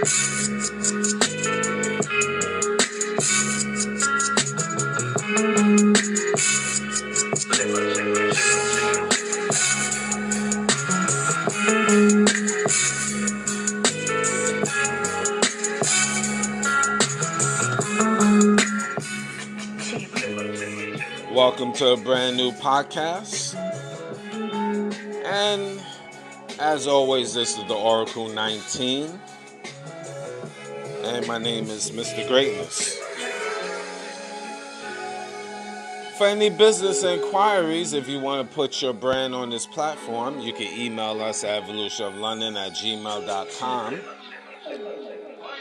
Welcome to a brand new podcast. And as always, this is the Oracle 19. And my name is Mr. Greatness. For any business inquiries, if you want to put your brand on this platform, you can email us at evolutionoflondon@gmail.com.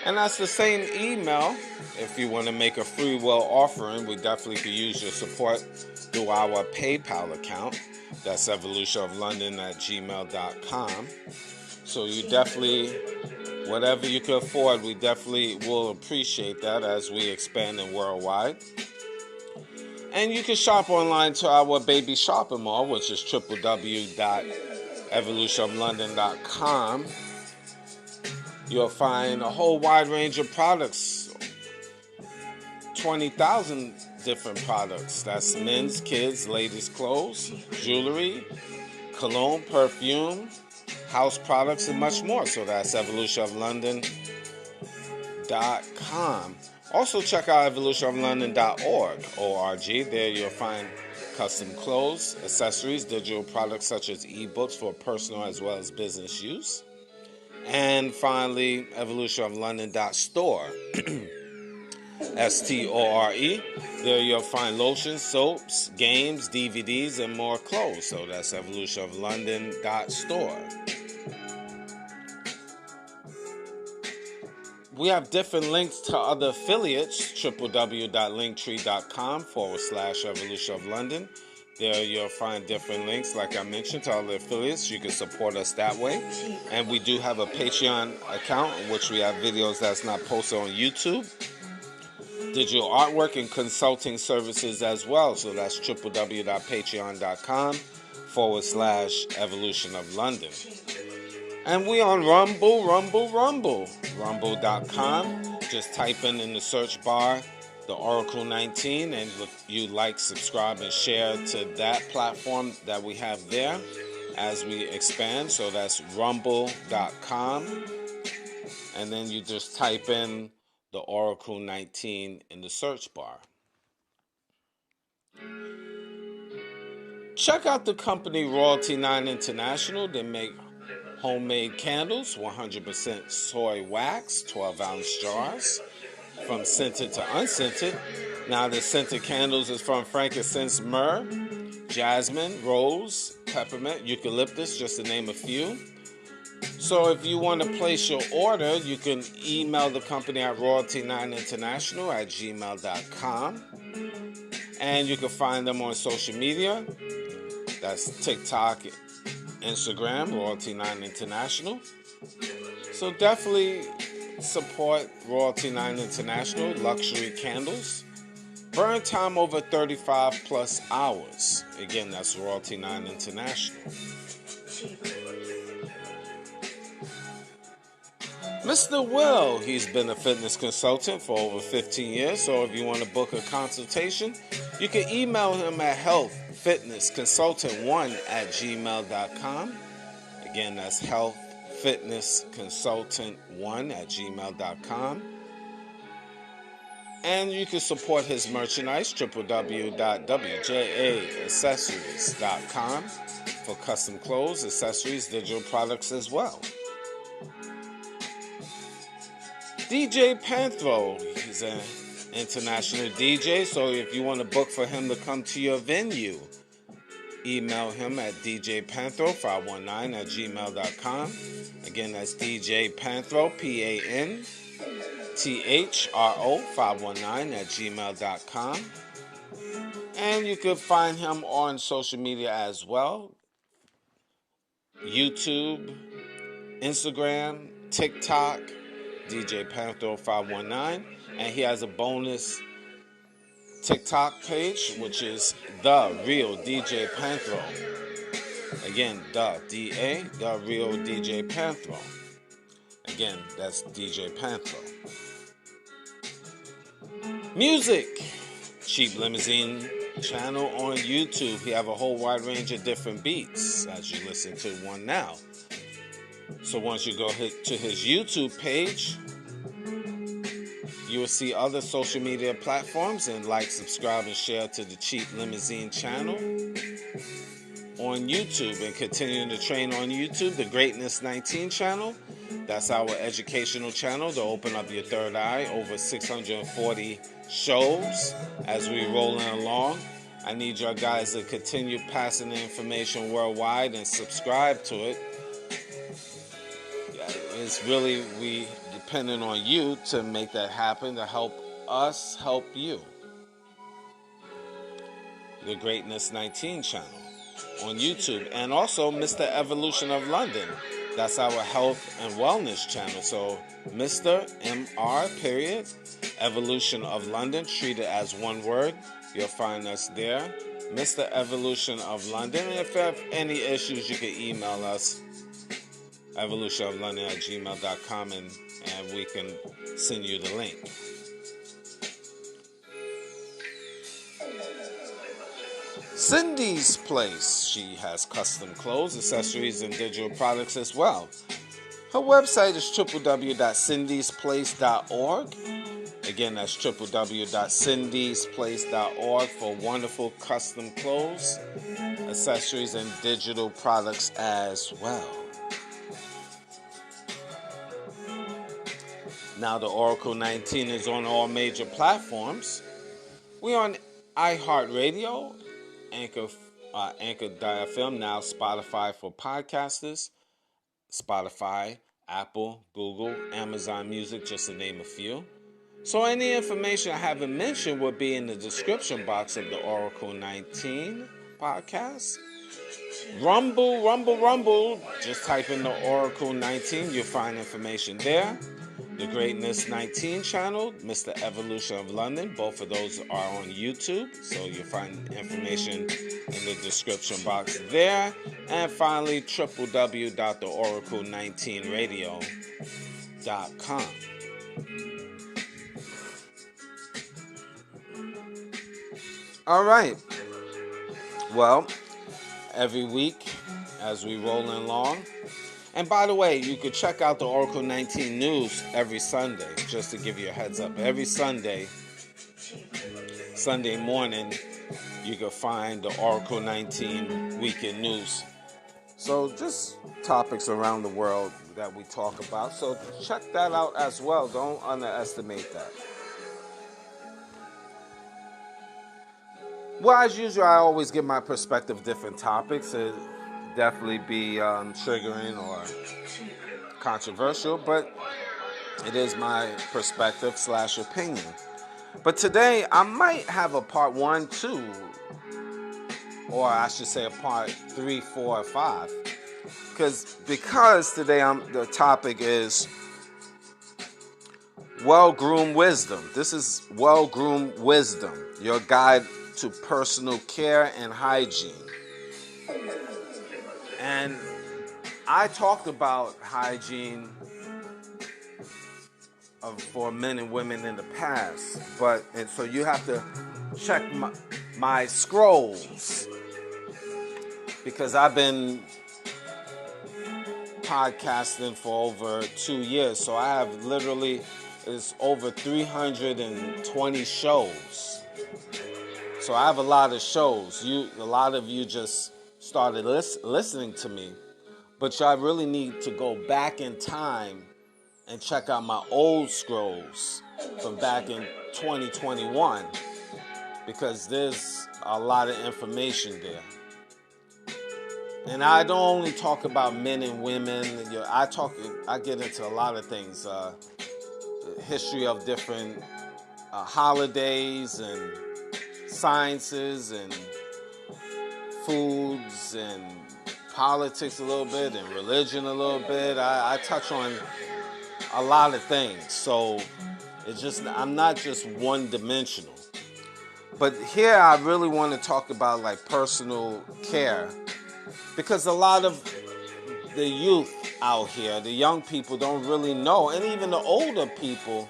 And that's the same email. If you want to make a free will offering, we definitely could use your support through our PayPal account. That's evolutionoflondon@gmail.com. So you definitely, whatever you can afford, we definitely will appreciate that as we expand worldwide. And you can shop online to our baby shopping mall, which is www.evolutionoflondon.com. You'll find a whole wide range of products, 20,000 different products. That's men's, kids, ladies' clothes, jewelry, cologne, perfume, house products, and much more. So that's evolutionoflondon.com. Also check out evolutionoflondon.org. There you'll find custom clothes, accessories, digital products such as ebooks for personal as well as business use. And finally, evolutionoflondon.store. STORE. There you'll find lotions, soaps, games, DVDs, and more clothes. So that's evolutionoflondon.store. We have different links to other affiliates, www.linktree.com/evolutionoflondon. There you'll find different links, like I mentioned, to other affiliates. You can support us that way. And we do have a Patreon account in which we have videos that's not posted on YouTube. Digital artwork and consulting services as well. So that's www.patreon.com/evolutionoflondon. And we on Rumble. Rumble.com. Just type in the search bar the Oracle 19, and you like, subscribe, and share to that platform that we have there as we expand. So that's rumble.com. And then you just type in the Oracle 19 in the search bar. Check out the company Royalty 9 International. They make homemade candles, 100% soy wax, 12-ounce jars, from scented to unscented. Now the scented candles is from frankincense, myrrh, jasmine, rose, peppermint, eucalyptus, just to name a few. So if you want to place your order, you can email the company at royalty9international@gmail.com. And you can find them on social media. That's TikTok, Instagram, Royalty 9 International. So definitely support Royalty 9 International, luxury candles. Burn time over 35 plus hours. Again, that's Royalty 9 International. Mr. Will, he's been a fitness consultant for over 15 years. So if you want to book a consultation, you can email him at healthfitnessconsultant1@gmail.com. Again, that's healthfitnessconsultant1@gmail.com. And you can support his merchandise, www.wjaccessories.com, for custom clothes, accessories, digital products as well. DJ Panthro, he's an international DJ, so if you want to book for him to come to your venue, email him at djpanthro519@gmail.com. Again, that's DJ Panthro, PANTHRO519@gmail.com. And you can find him on social media as well. YouTube, Instagram, TikTok, DJ Panthro519. And he has a bonus TikTok page, which is The Real DJ Panthro. Again, The Real DJ Panthro. Again, that's DJ Panther. Music. Cheap Limousine channel on YouTube. He have a whole wide range of different beats as you listen to one now. So once you go hit to his YouTube page, you will see other social media platforms, and like, subscribe, and share to the Cheap Limousine channel on YouTube, and continuing to train on YouTube, the Greatness 19 channel. That's our educational channel to open up your third eye. Over 640 shows as we rolling along. I need your guys to continue passing the information worldwide and subscribe to it. It's really, we depending on you to make that happen, to help us help you. The Greatness 19 channel on YouTube, and also Mr. Evolution of London. That's our health and wellness channel. So Mr. MR period Evolution of London, treated as one word. You'll find us there, Mr. Evolution of London. And if you have any issues, you can email us, evolutionoflondon@gmail.com, and we can send you the link. Cindy's Place. She has custom clothes, accessories, and digital products as well. Her website is www.cindysplace.org. Again, that's www.cindysplace.org for wonderful custom clothes, accessories, and digital products as well. Now the Oracle 19 is on all major platforms. We're on iHeartRadio, Anchor.fm, now Spotify for podcasters, Spotify, Apple, Google, Amazon Music, just to name a few. So any information I haven't mentioned will be in the description box of the Oracle 19 podcast. Rumble. Just type in the Oracle 19. You'll find information there. The Greatness 19 channel, Mr. Evolution of London. Both of those are on YouTube. So you'll find information in the description box there. And finally, www.oracle19radio.com. All right. Well, every week as we roll along. And by the way, you could check out the Oracle 19 news every Sunday, just to give you a heads up. Every Sunday morning, you can find the Oracle 19 weekend news. So just topics around the world that we talk about. So check that out as well. Don't underestimate that. Well, as usual, I always give my perspective, different topics. It definitely be triggering or controversial, but it is my perspective / opinion. But today, I might have a part 1, 2, or I should say a part 3, 4, or 5. Because today the topic is well-groomed wisdom. This is well-groomed wisdom, your guide to personal care and hygiene. And I talked about hygiene for men and women in the past, and so you have to check my scrolls, because I've been podcasting for over 2 years, so I have literally, it's over 320 shows. So I have a lot of shows. A lot of you just started listening to me, but y'all really need to go back in time and check out my old scrolls from back in 2021, because there's a lot of information there. And I don't only talk about men and women. I get into a lot of things, history of different holidays and sciences and foods and politics a little bit and religion a little bit. I touch on a lot of things, so I'm not just one-dimensional. But here I really want to talk about like personal care, because a lot of the youth out here. The young people don't really know, and even the older people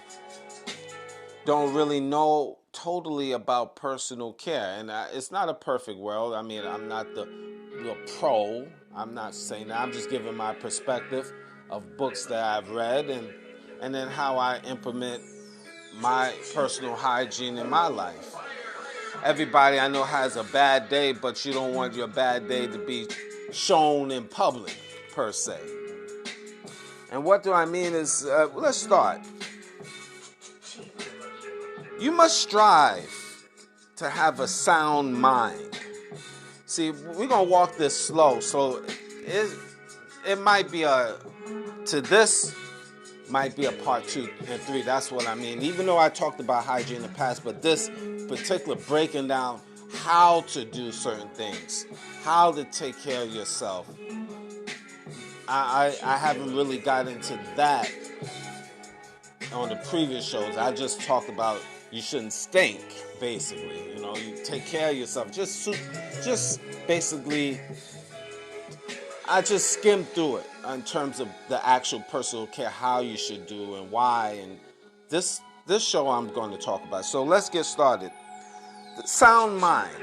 don't really know totally about personal care. And it's not a perfect world. I mean, I'm not the pro. I'm not saying that. I'm just giving my perspective of books that I've read and then how I implement my personal hygiene in my life. Everybody I know has a bad day, but you don't want your bad day to be shown in public, per se. And what do I mean is, let's start. You must strive to have a sound mind. See, we're going to walk this slow, so it might be this might be a part 2 and 3. That's what I mean. Even though I talked about hygiene in the past, but this particular breaking down how to do certain things, how to take care of yourself. I haven't really got into that on the previous shows. I just talked about you shouldn't stink, basically. You know, you take care of yourself. Just basically, I just skimmed through it in terms of the actual personal care, how you should do and why. And this show I'm going to talk about. So let's get started. The sound mind.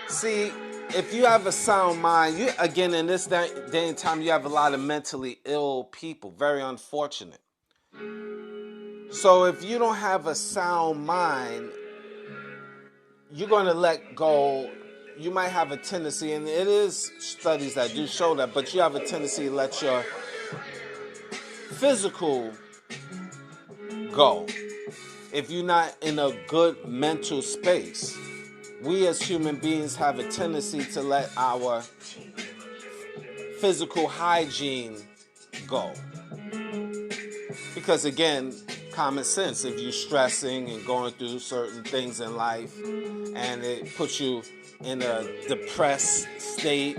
See, if you have a sound mind, again, in this day and time, you have a lot of mentally ill people. Very unfortunate. So if you don't have a sound mind, you're going to let go. You might have a tendency, and it is studies that do show that, but you have a tendency to let your physical go. If you're not in a good mental space, we as human beings have a tendency to let our physical hygiene go. Because again, common sense, if you're stressing and going through certain things in life and it puts you in a depressed state,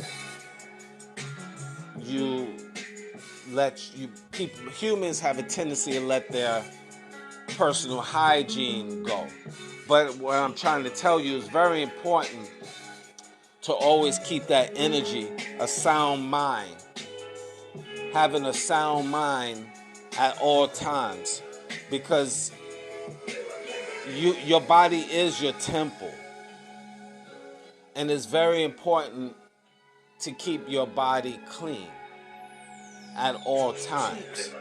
humans have a tendency to let their personal hygiene go. But what I'm trying to tell you is very important to always keep that energy, a sound mind. Having a sound mind at all times. Because your body is your temple. And it's very important to keep your body clean at all times.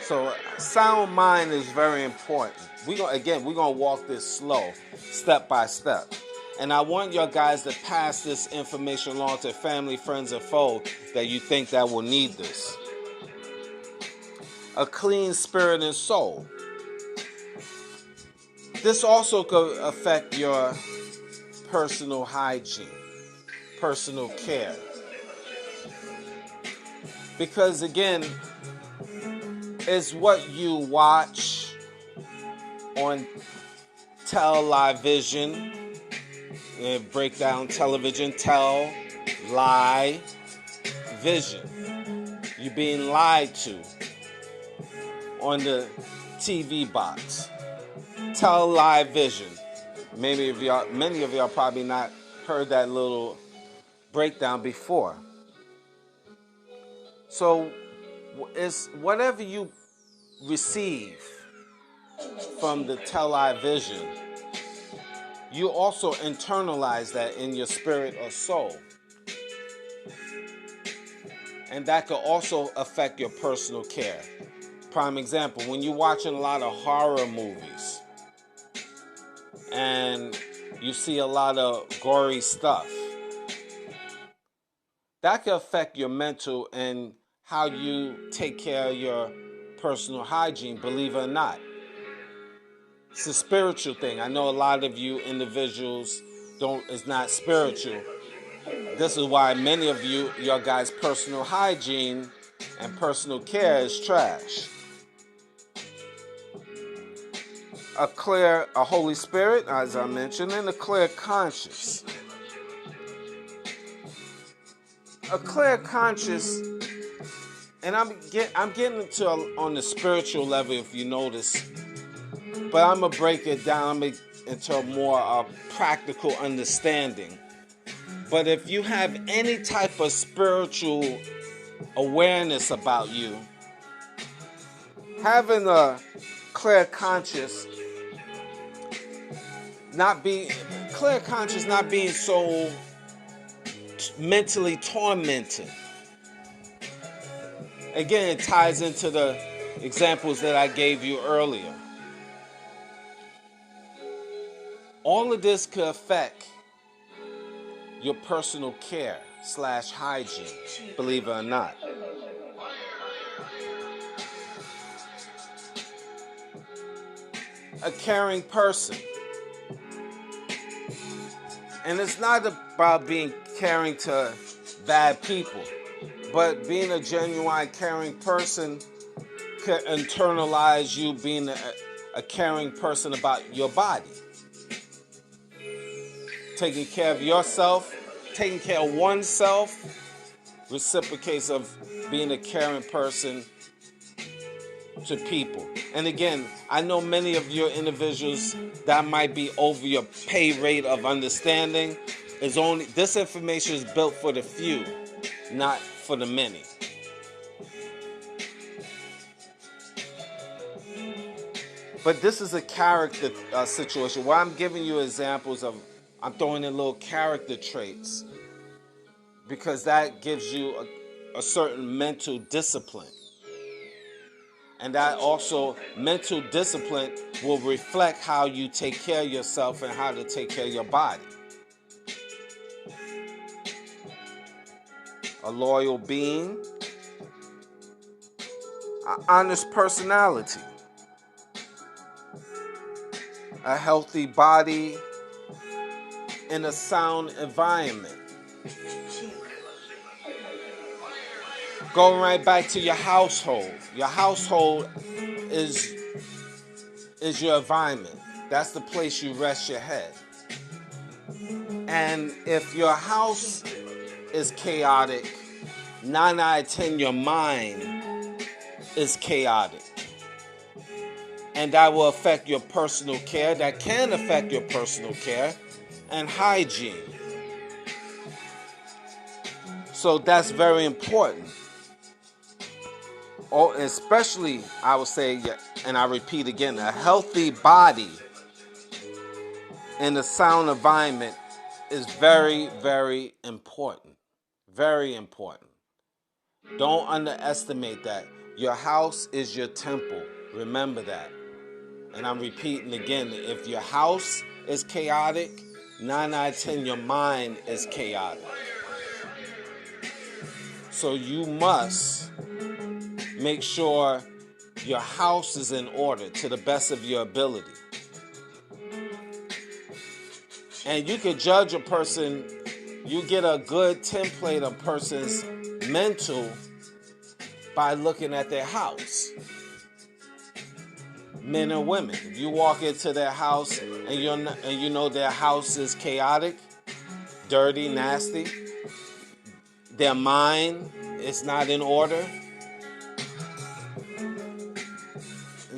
So sound mind is very important. We're going to walk this slow, step by step. And I want your guys to pass this information along to family, friends, and foes that you think that will need this. A clean spirit and soul. This also could affect your personal hygiene, personal care. Because again, it's what you watch on television, breakdown television, lie, vision. You're being lied to on the TV box. Lie, vision. Many of y'all probably not heard that little breakdown before. So it's whatever you receive from the television, you also internalize that in your spirit or soul. And that could also affect your personal care. Prime example, when you're watching a lot of horror movies and you see a lot of gory stuff, that could affect your mental and how you take care of your personal hygiene, believe it or not. It's a spiritual thing. I know a lot of you individuals it's not spiritual. This is why many of your guys' personal hygiene and personal care is trash. A Holy Spirit, as I mentioned, and a clear conscience. A clear conscience, and I'm getting into on the spiritual level, if you notice, but I'm gonna break it down into a more practical understanding. But if you have any type of spiritual awareness about you, having a clear conscience, not being so mentally tormented. Again, it ties into the examples that I gave you earlier. All of this could affect your personal care / hygiene, believe it or not. A caring person. And it's not about being caring to bad people, but being a genuine caring person could internalize you being a caring person about your body. Taking care of yourself, taking care of oneself, reciprocates of being a caring person to people. And again, I know many of your individuals that might be over your pay rate of understanding. This information is built for the few, not for the many. But this is a character situation where I'm giving you examples of, I'm throwing in little character traits because that gives you a certain mental discipline. And that also, mental discipline will reflect how you take care of yourself and how to take care of your body. A loyal being, an honest personality, a healthy body in a sound environment. Going right back to your household. Your household is your environment. That's the place you rest your head. And if your house is chaotic, 9 out of 10 your mind is chaotic. And that will affect your personal care. That can affect your personal care and hygiene. So that's very important. Especially, I would say, and I repeat again, a healthy body in a sound environment is very, very important. Very important. Don't underestimate that. Your house is your temple. Remember that. And I'm repeating again, if your house is chaotic, 9 out of 10 your mind is chaotic. So you must make sure your house is in order to the best of your ability. And you can judge a person, you get a good template of a person's mental by looking at their house. Men and women. If you walk into their house and you know their house is chaotic, dirty, nasty, their mind is not in order,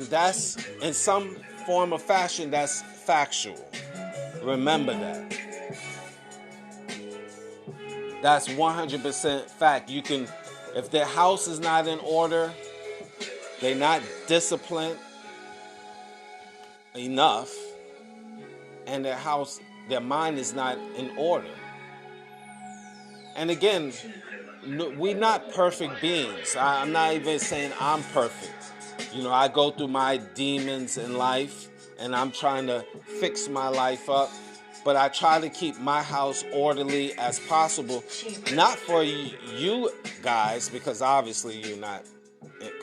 that's, in some form or fashion, that's factual. Remember that. That's 100% fact. You can, if their house is not in order, they're not disciplined enough, and their mind is not in order. And again, we're not perfect beings. I'm not even saying I'm perfect. I go through my demons in life, and I'm trying to fix my life up. But I try to keep my house orderly as possible. Not for you guys, because obviously you're not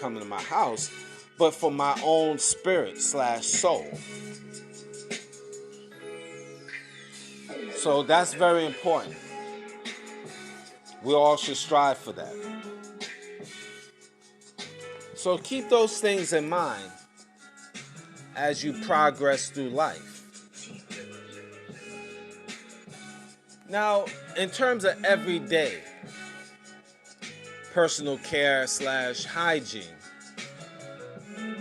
coming to my house, but for my own spirit / soul. So that's very important. We all should strive for that. So keep those things in mind as you progress through life. Now, in terms of everyday personal care / hygiene,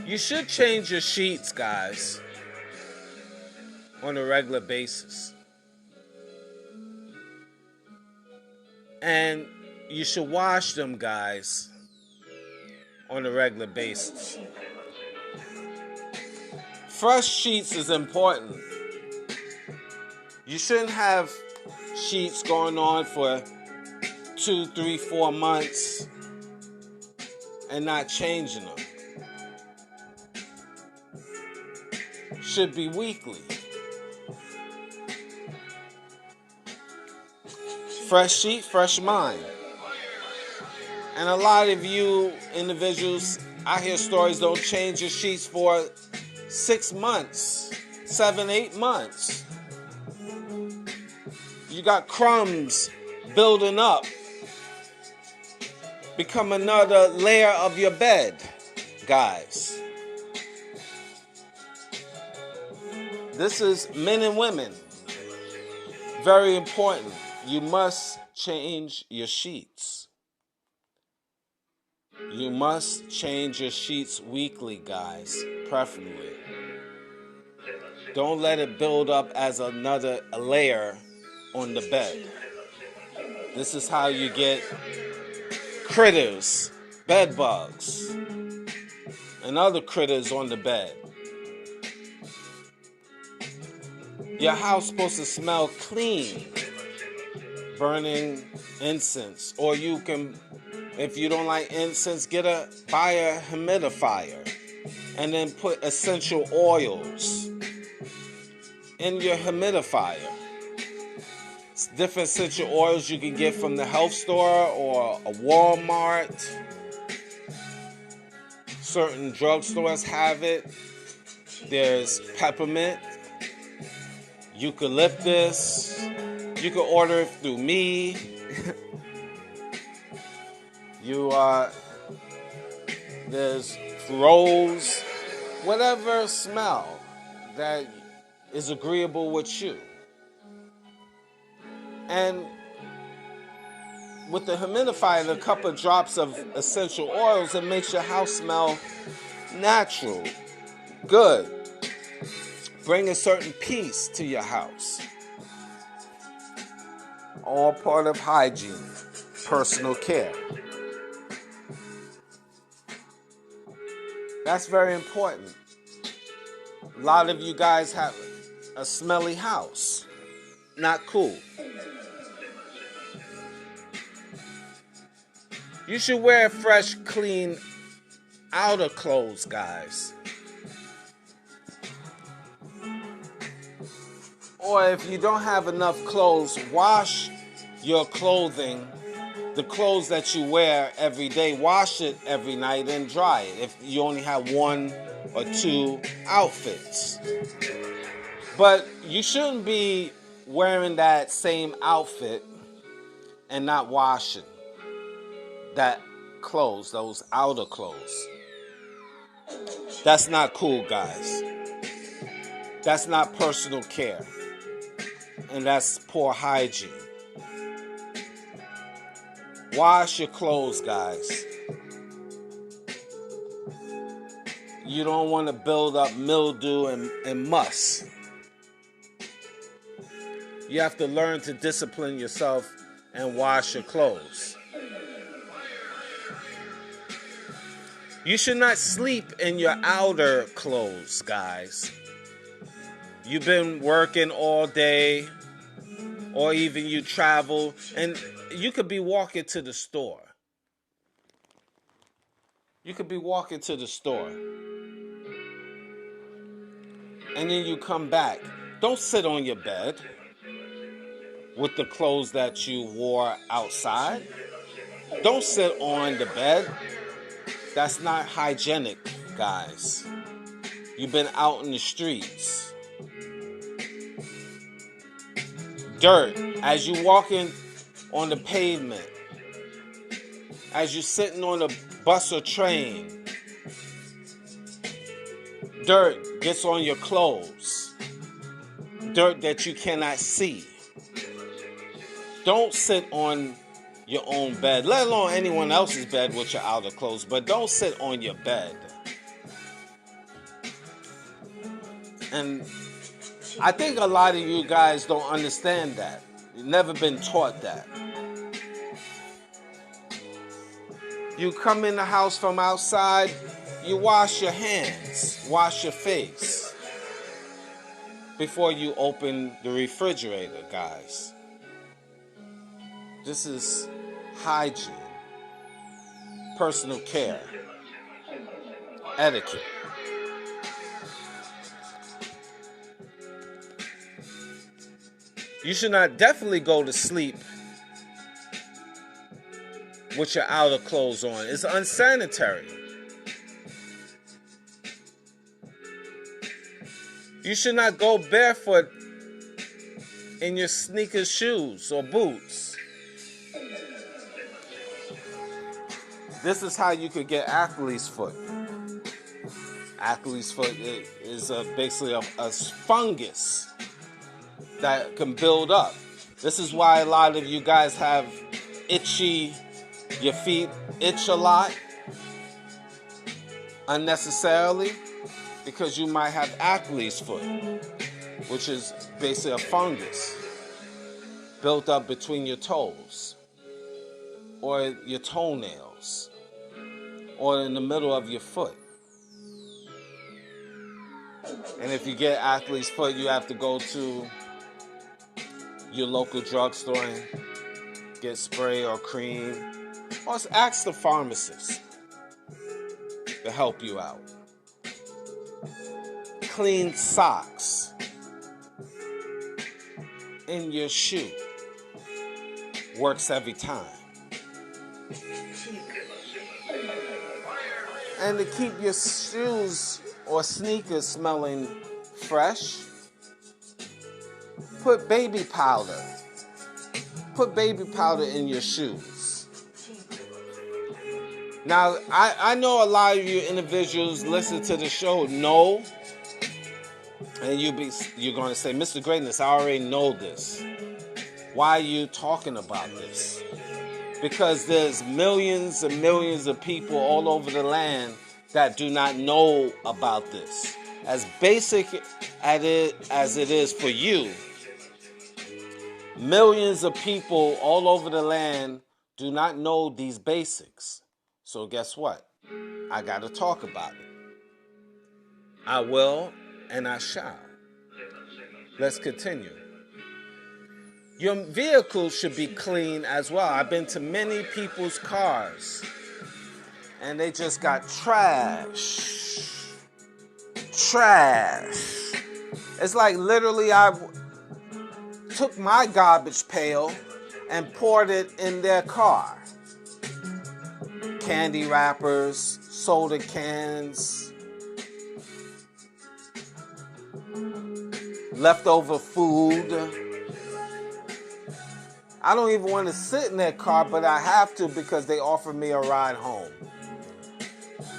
you should change your sheets, guys, on a regular basis. And you should wash them, guys, on a regular basis. Fresh sheets is important. You shouldn't have sheets going on for 2, 3, 4 months and not changing them. Should be weekly. Fresh sheet, fresh mind. And a lot of you individuals, I hear stories, don't change your sheets for 6 months, 7, 8 months. You got crumbs building up. Become another layer of your bed, guys. This is men and women. Very important. You must change your sheets. You must change your sheets weekly, guys, preferably. Don't let it build up as another layer on the bed. This is how you get critters, bed bugs, and other critters on the bed. Your house is supposed to smell clean, burning incense. Or you can, if you don't like incense, buy a humidifier and then put essential oils in your humidifier. It's different essential oils you can get from the health store or a Walmart. Certain drugstores have it. There's peppermint, eucalyptus. You can order it through me. There's rose, whatever smell that is agreeable with you. And with the humidifier, a couple of drops of essential oils, it makes your house smell natural, good. Bring a certain peace to your house. All part of hygiene, personal care. That's very important. A lot of you guys have a smelly house. Not cool. You should wear fresh, clean outer clothes, guys. Or if you don't have enough clothes, wash your clothing, the clothes that you wear every day, wash it every night and dry it if you only have 1 or 2 outfits. But you shouldn't be wearing that same outfit and not washing that clothes, those outer clothes. That's not cool, guys. That's not personal care. And that's poor hygiene. Wash your clothes, guys. You don't want to build up mildew and muss. You have to learn to discipline yourself and wash your clothes. You should not sleep in your outer clothes, guys. You've been working all day, or even you travel, and you could be walking to the store. You could be walking to the store. And then you come back. Don't sit on your bed with the clothes that you wore outside. Don't sit on the bed. That's not hygienic, guys. You've been out in the streets. Dirt, as you walking on the pavement, as you're sitting on a bus or train, dirt gets on your clothes. Dirt that you cannot see. Don't sit on your own bed, let alone anyone else's bed with your outer clothes, but don't sit on your bed. And I think a lot of you guys don't understand that. You've never been taught that. You come in the house from outside, you wash your hands, wash your face before you open the refrigerator, guys. This is hygiene, personal care, etiquette. You should not definitely go to sleep with your outer clothes on. It's unsanitary. You should not go barefoot in your sneakers, shoes, or boots. This is how you could get athlete's foot. Athlete's foot is basically a fungus that can build up. This is why a lot of you guys have your feet itch a lot unnecessarily, because you might have athlete's foot, which is basically a fungus built up between your toes or your toenails or in the middle of your foot. And if you get athlete's foot, you have to go to your local drugstore and get spray or cream, or ask the pharmacist to help you out. Clean socks in your shoe works every time. And to keep your shoes or sneakers smelling fresh, put baby powder. Put baby powder in your shoes. Now, I know a lot of you individuals listen to the show know, and you're going to say, Mr. Greatness, I already know this. Why are you talking about this? Because there's millions and millions of people all over the land that do not know about this. As basic as it is for you, millions of people all over the land do not know these basics. So guess what? I got to talk about it. I will and I shall. Let's continue. Your vehicle should be clean as well. I've been to many people's cars, and they just got trash. It's like literally I took my garbage pail and poured it in their car. Candy wrappers, soda cans, leftover food. I don't even want to sit in their car, but I have to because they offered me a ride home.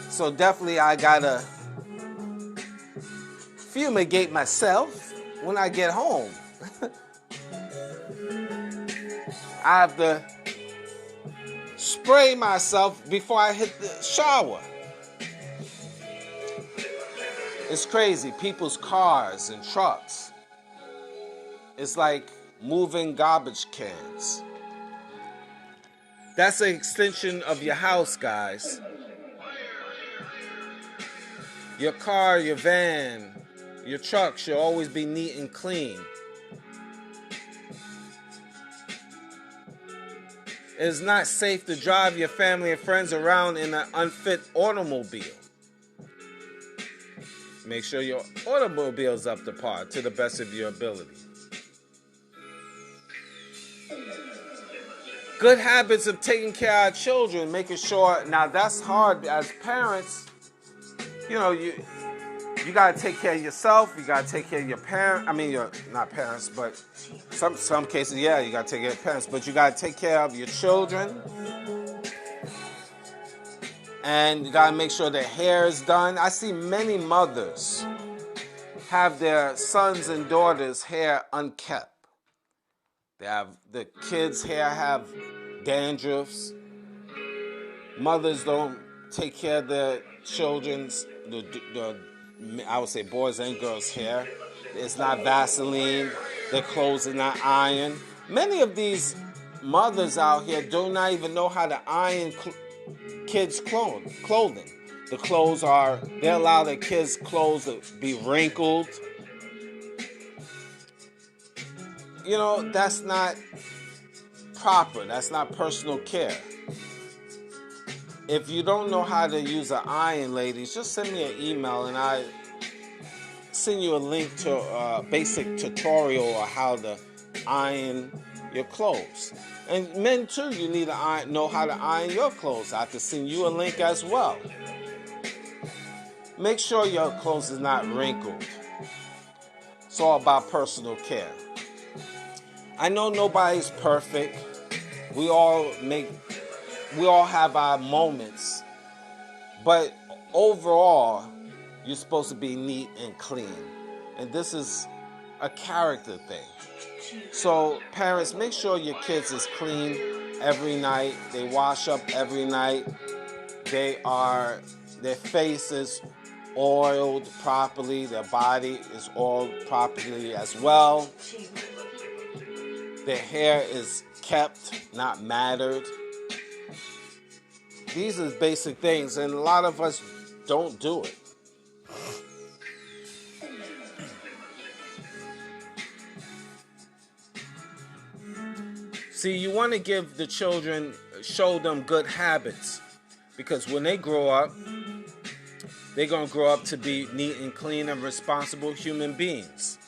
So definitely I gotta fumigate myself when I get home. I have to spray myself before I hit the shower. It's crazy. People's cars and trucks. It's like moving garbage cans. That's an extension of your house, guys. Your car, your van, your truck should always be neat and clean. It is not safe to drive your family and friends around in an unfit automobile. Make sure your automobile is up to par to the best of your ability. Good habits of taking care of our children, making sure, now that's hard as parents, you know, you got to take care of yourself, you got to take care of your parents, not parents, but some cases, yeah, you got to take care of parents, but you got to take care of your children, and you got to make sure their hair is done. I see many mothers have their sons and daughters' hair unkept. They have the kids' hair have dandruffs. Mothers don't take care of their children's, I would say boys and girls' hair. It's not Vaseline. Their clothes are not ironed. Many of these mothers out here do not even know how to iron kids' clothing. The clothes they allow their kids' clothes to be wrinkled. You know, that's not proper. That's not personal care. If you don't know how to use an iron, ladies, just send me an email and I send you a link to a basic tutorial on how to iron your clothes. And men too, you need to know how to iron your clothes. I have to send you a link as well. Make sure your clothes is not wrinkled. It's all about personal care. I know nobody's perfect. We all have our moments. But overall, you're supposed to be neat and clean. And this is a character thing. So parents, make sure your kids is clean every night. They wash up every night. Their face is oiled properly. Their body is oiled properly as well. Their hair is kept, not matted. These are basic things, and a lot of us don't do it. See, you want to give the children, show them good habits, because when they grow up, they're going to grow up to be neat and clean and responsible human beings.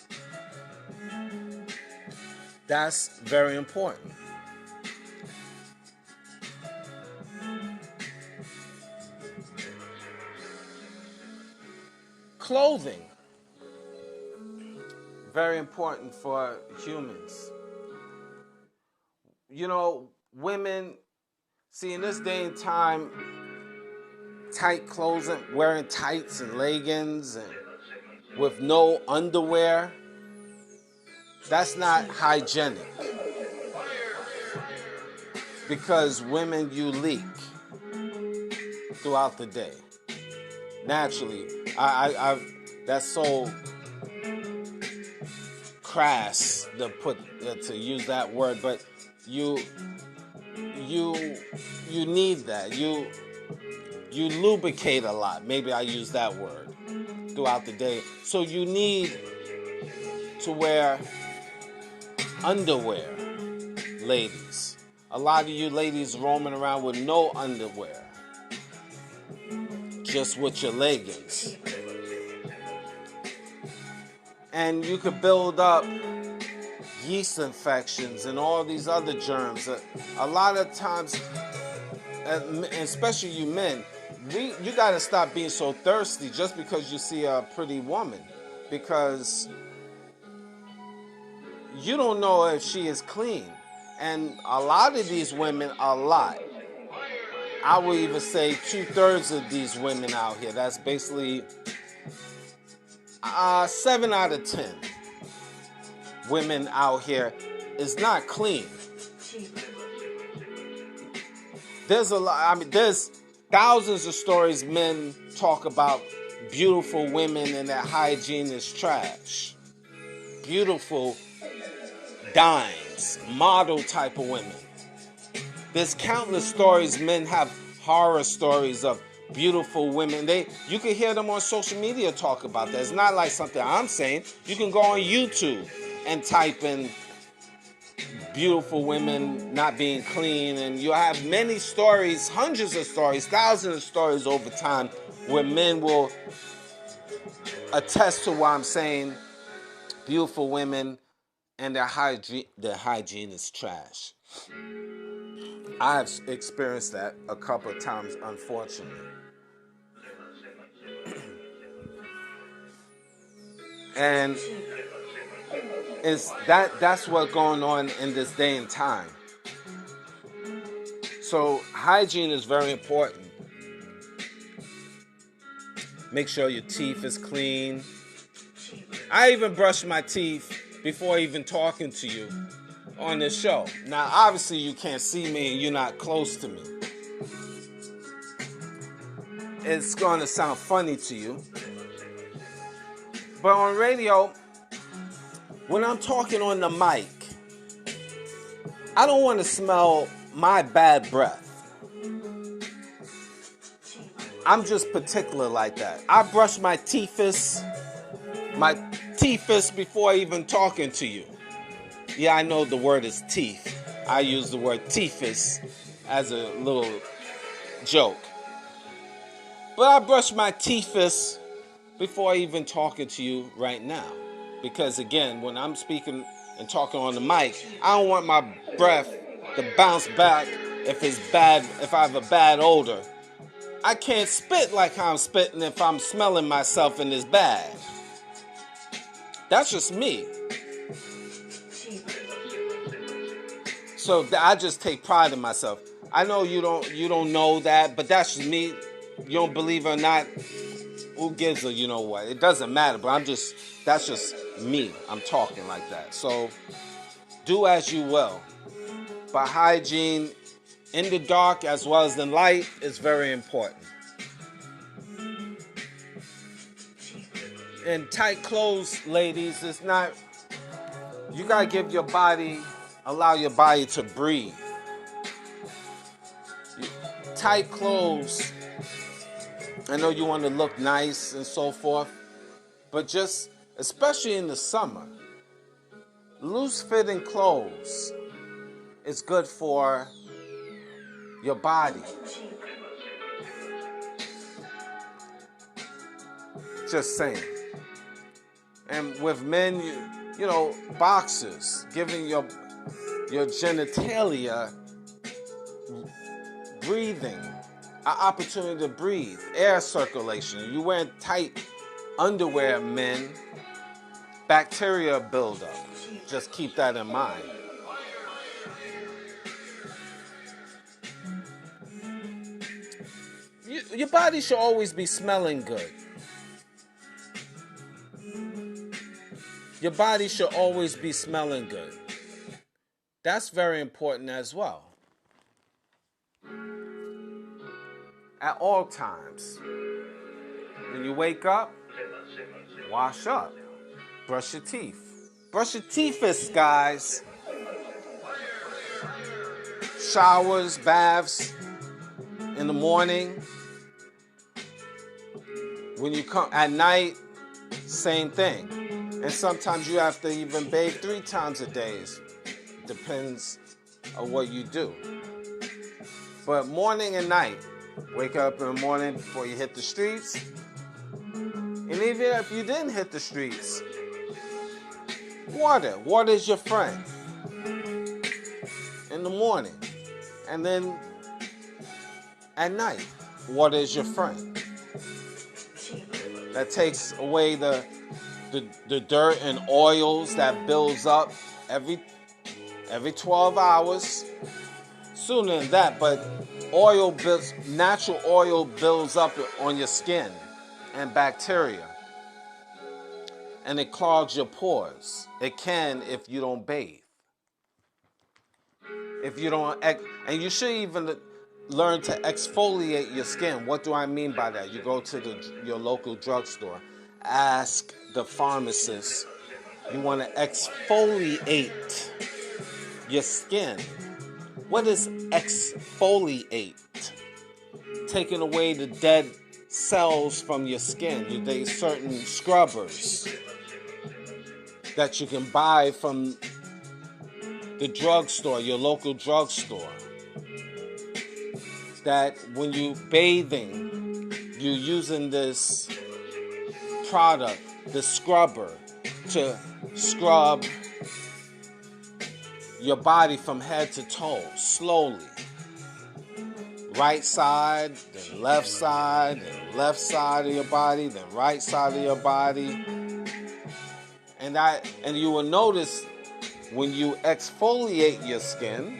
That's very important. Clothing, very important for humans. You know, women, see, in this day and time, tight clothing, wearing tights and leggings and with no underwear, that's not hygienic. Because women, you leak throughout the day. Naturally, that's so crass to use that word, but you need that. You lubricate a lot. Maybe I use that word throughout the day. So you need to wear underwear, ladies. A lot of you ladies roaming around with no underwear, just with your leggings. And you could build up yeast infections and all these other germs. A lot of times, especially you men, you got to stop being so thirsty just because you see a pretty woman, because you don't know if she is clean. And a lot of these women, I would even say 2/3 of these women out here, that's basically 7 out of 10 women out here is not clean. There's thousands of stories men talk about beautiful women and that hygiene is trash. Beautiful dimes, model type of women. There's countless stories. Men have horror stories of beautiful women. You can hear them on social media talk about that. It's not like something I'm saying. You can go on YouTube and type in beautiful women not being clean, and you'll have many stories, hundreds of stories, thousands of stories over time where men will attest to what I'm saying. Beautiful women and their hygiene is trash. I've experienced that a couple of times, unfortunately. And that's what's going on in this day and time. So hygiene is very important. Make sure your teeth is clean. I even brush my teeth before even talking to you on this show. Now, obviously, you can't see me and you're not close to me. It's going to sound funny to you. But on radio, when I'm talking on the mic, I don't want to smell my bad breath. I'm just particular like that. I brush my teeth before even talking to you. Yeah, I know the word is teeth. I use the word teethus as a little joke. But I brush my teethus before even talking to you right now. Because again, when I'm speaking and talking on the mic, I don't want my breath to bounce back if it's bad, if I have a bad odor. I can't spit like how I'm spitting if I'm smelling myself and it's bad. That's just me. So I just take pride in myself. I know you don't know that, but that's just me. You don't believe it or not, who gives a you know what? It doesn't matter, but that's just me. I'm talking like that. So do as you will. But hygiene in the dark as well as in light is very important. And tight clothes, ladies, it's not, you gotta give your body, allow your body to breathe. Tight clothes, I know you want to look nice and so forth, but just, especially in the summer, loose-fitting clothes is good for your body. Just saying. And with men, you know, boxers, giving your genitalia breathing, an opportunity to breathe, air circulation. You wear tight underwear, men, bacteria buildup. Just keep that in mind. Your body should always be smelling good. Your body should always be smelling good. That's very important as well. At all times. When you wake up, wash up. Brush your teeth. Brush your teeth, guys. Showers, baths in the morning. When you come at night, same thing. And sometimes you have to even bathe 3 times a day. Depends on what you do. But morning and night, wake up in the morning before you hit the streets. And even if you didn't hit the streets, water. Water is your friend. In the morning. And then at night, water is your friend. That takes away the dirt and oils that builds up every 12 hours. Sooner than that, but natural oil builds up on your skin and bacteria. And it clogs your pores. It can if you don't bathe. If you don't, and you should even learn to exfoliate your skin. What do I mean by that? You go to your local drugstore. Ask the pharmacist, you want to exfoliate your skin. What is exfoliate? Taking away the dead cells from your skin. There's certain scrubbers that you can buy from the drugstore, your local drugstore. That when you bathing, you're using this product, the scrubber, to scrub your body from head to toe, slowly. Right side, then left side of your body, then right side of your body. And you will notice when you exfoliate your skin,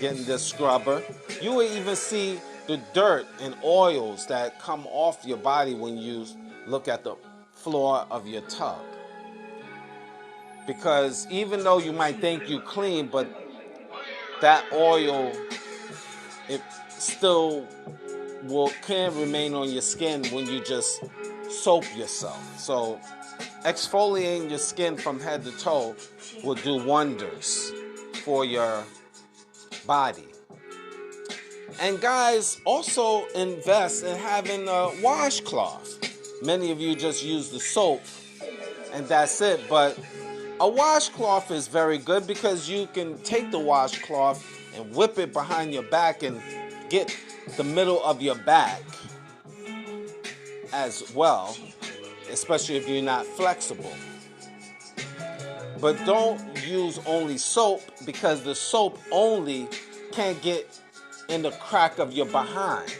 getting this scrubber, you will even see the dirt and oils that come off your body when you look at the floor of your tub. Because even though you might think you clean, but that oil, it still can remain on your skin when you just soap yourself. So exfoliating your skin from head to toe will do wonders for your body. And guys, also invest in having a washcloth. Many of you just use the soap and that's it, but a washcloth is very good because you can take the washcloth and whip it behind your back and get the middle of your back as well, especially if you're not flexible. But don't use only soap because the soap only can't get in the crack of your behind.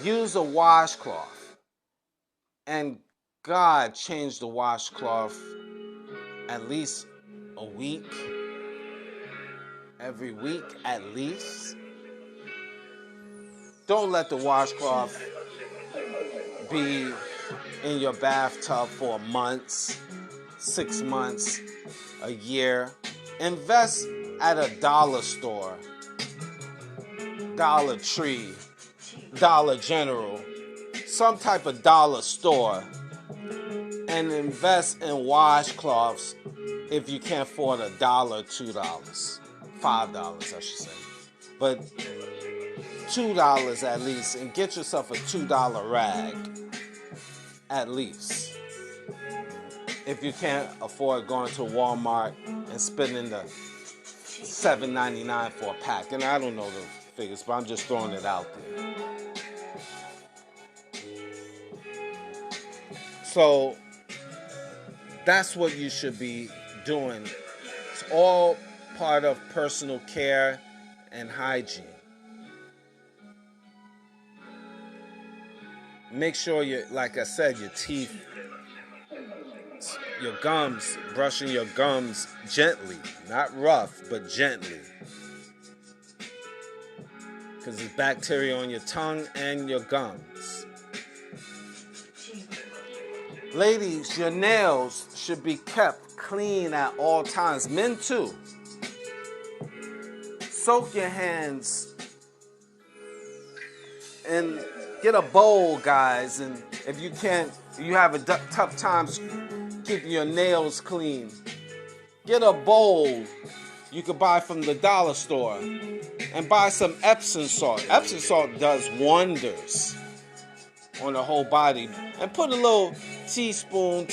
Use a washcloth. And God changed the washcloth at least a week, every week at least. Don't let the washcloth be in your bathtub for months, 6 months, a year. Invest at a dollar store, Dollar Tree, Dollar General, some type of dollar store, and invest in washcloths if you can't afford $1, $2, $5, I should say. But $2 at least, and get yourself a $2 rag at least. If you can't afford going to Walmart and spending the $7.99 for a pack. And I don't know the figures, but I'm just throwing it out there. So that's what you should be doing. It's all part of personal care and hygiene. Make sure like I said, your teeth, your gums, brushing your gums gently, not rough, but gently. Because there's bacteria on your tongue and your gums. Ladies, your nails should be kept clean at all times. Men too. Soak your hands and get a bowl, guys. And if you can't, you have a tough time keeping your nails clean, get a bowl you could buy from the dollar store and buy some Epsom salt. Epsom salt does wonders on the whole body. And put a little tablespoon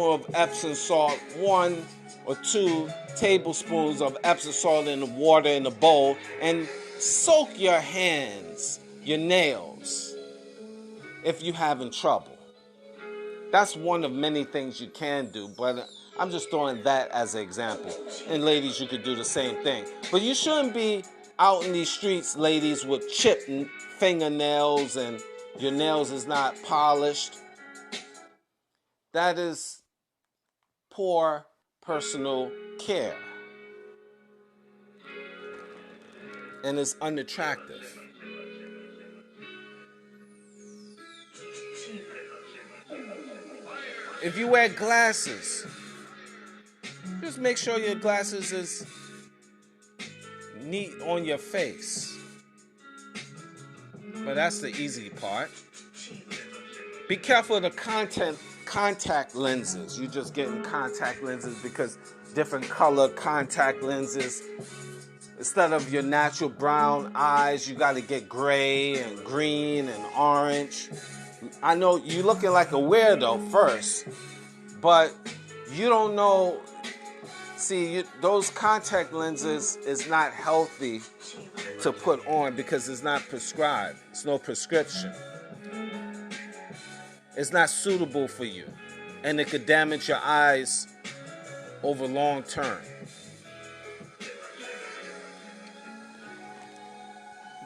of Epsom salt, 1 or 2 tablespoons of Epsom salt in the water in the bowl, and soak your hands, your nails, if you're having trouble. That's one of many things you can do, but I'm just throwing that as an example. And ladies, you could do the same thing. But you shouldn't be out in these streets, ladies, with chipped fingernails and your nails is not polished. That is poor personal care. And it's unattractive. If you wear glasses, just make sure your glasses is neat on your face. But that's the easy part. Be careful of the contact lenses. You're just getting contact lenses because different color contact lenses. Instead of your natural brown eyes, you got to get gray and green and orange. I know you're looking like a weirdo first, but you don't know. See, those contact lenses is not healthy to put on because it's not prescribed. It's no prescription. It's not suitable for you, and it could damage your eyes over long term.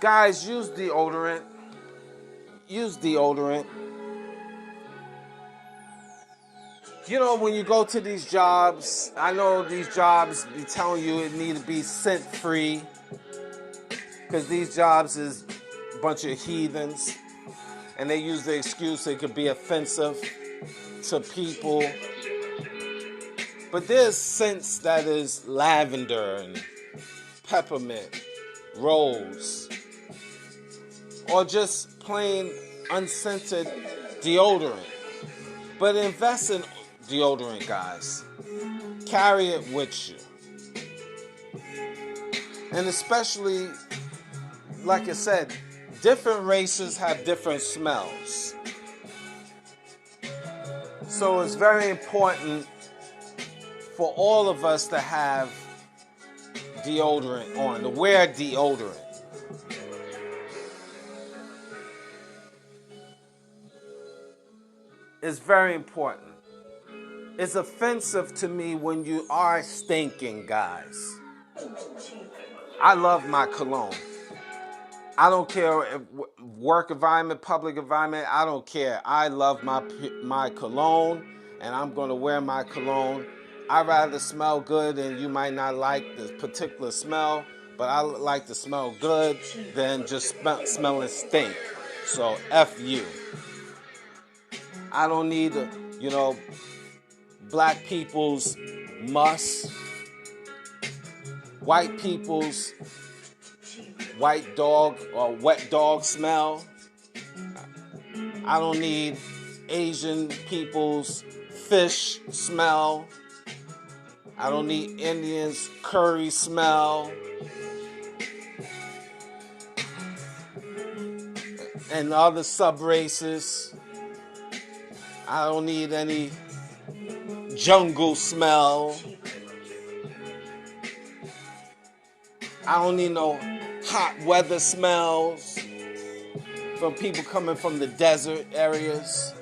Guys, use deodorant. Use deodorant. You know, when you go to these jobs, I know these jobs be telling you it need to be scent-free because these jobs is a bunch of heathens and they use the excuse it could be offensive to people. But there's scents that is lavender and peppermint, rose, or just plain unscented deodorant. But invest in deodorant, guys. Carry it with you. And especially like I said, different races have different smells. So it's very important for all of us to have deodorant on, to wear deodorant. It's very important. It's offensive to me when you are stinking, guys. I love my cologne. I don't care if work environment, public environment, I don't care. I love my cologne, and I'm going to wear my cologne. I'd rather smell good, and you might not like the particular smell, but I like to smell good than just smelling stink. So F you. I don't need, black people's muss, white people's white dog or wet dog smell. I don't need Asian people's fish smell. I don't need Indians' curry smell. And other sub-races. I don't need any jungle smell. I don't need no hot weather smells from people coming from the desert areas.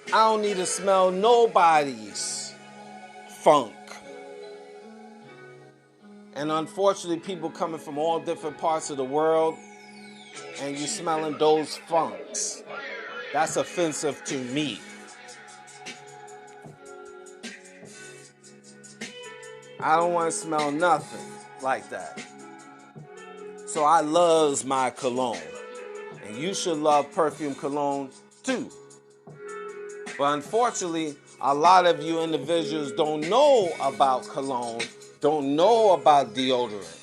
I don't need to smell nobody's funk. And unfortunately, people coming from all different parts of the world, and you smelling those funks. That's offensive to me. I don't want to smell nothing like that. So I loves my cologne. And you should love perfume cologne too. But unfortunately, a lot of you individuals don't know about cologne, don't know about deodorant.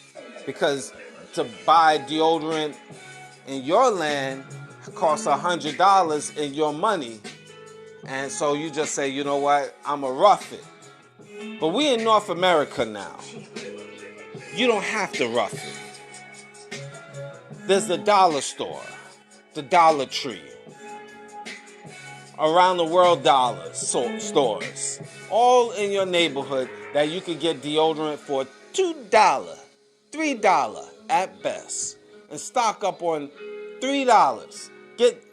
Because to buy deodorant in your land costs $100 in your money. And so you just say, you know what, I'm going to rough it. But we in North America now. You don't have to rough it. There's the dollar store, the Dollar Tree, around the world stores, all in your neighborhood that you can get deodorant for $2, $3 at best, and stock up on $3.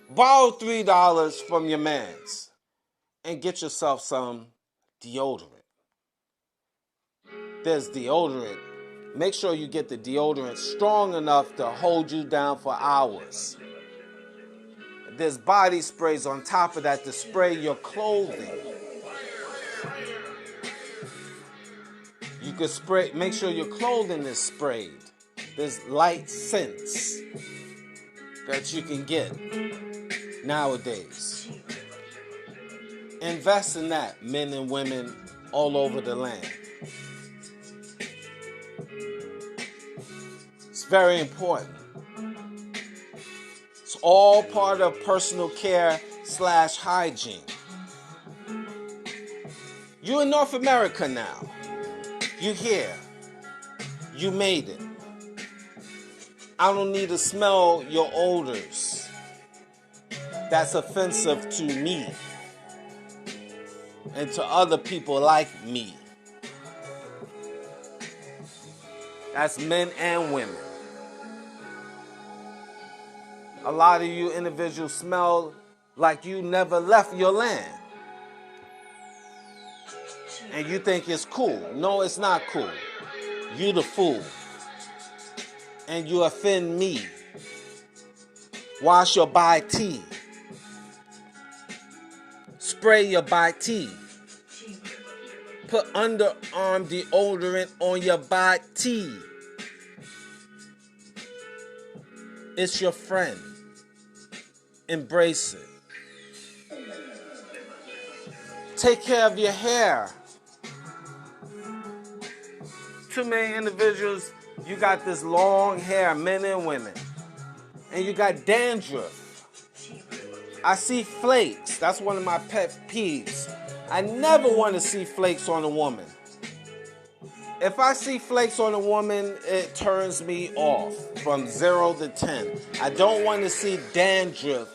Borrow $3 from your mans and get yourself some deodorant. There's deodorant. Make sure you get the deodorant strong enough to hold you down for hours. There's body sprays on top of that to spray your clothing. You could make sure your clothing is sprayed. There's light scents that you can get nowadays. Invest in that, men and women all over the land. It's very important. It's all part of personal care / hygiene. You're in North America now. You're here. You made it. I don't need to smell your odors. That's offensive to me and to other people like me. That's men and women. A lot of you individuals smell like you never left your land. And you think it's cool. No, it's not cool. You the fool. And you offend me. Wash your body. Spray your body. Put underarm deodorant on your body. It's your friend. Embrace it. Take care of your hair. Too many individuals, you got this long hair, men and women, and you got dandruff. I see flakes. That's one of my pet peeves. I never want to see flakes on a woman. If I see flakes on a woman, it turns me off from 0 to 10. I don't want to see dandruff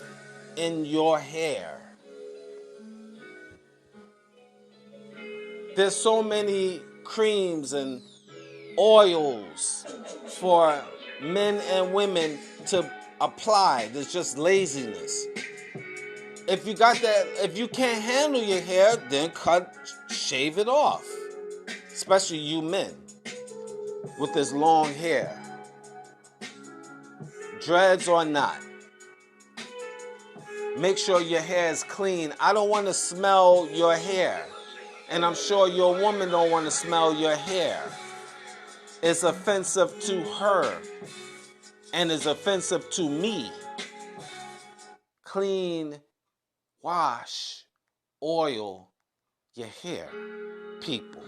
in your hair. There's so many creams and oils for men and women to apply. There's just laziness. If you can't handle your hair, then shave it off. Especially you men with this long hair. Dreads or not. Make sure your hair is clean. I don't want to smell your hair. And I'm sure your woman don't want to smell your hair. It's offensive to her. And it's offensive to me. Clean, wash, oil your hair, people.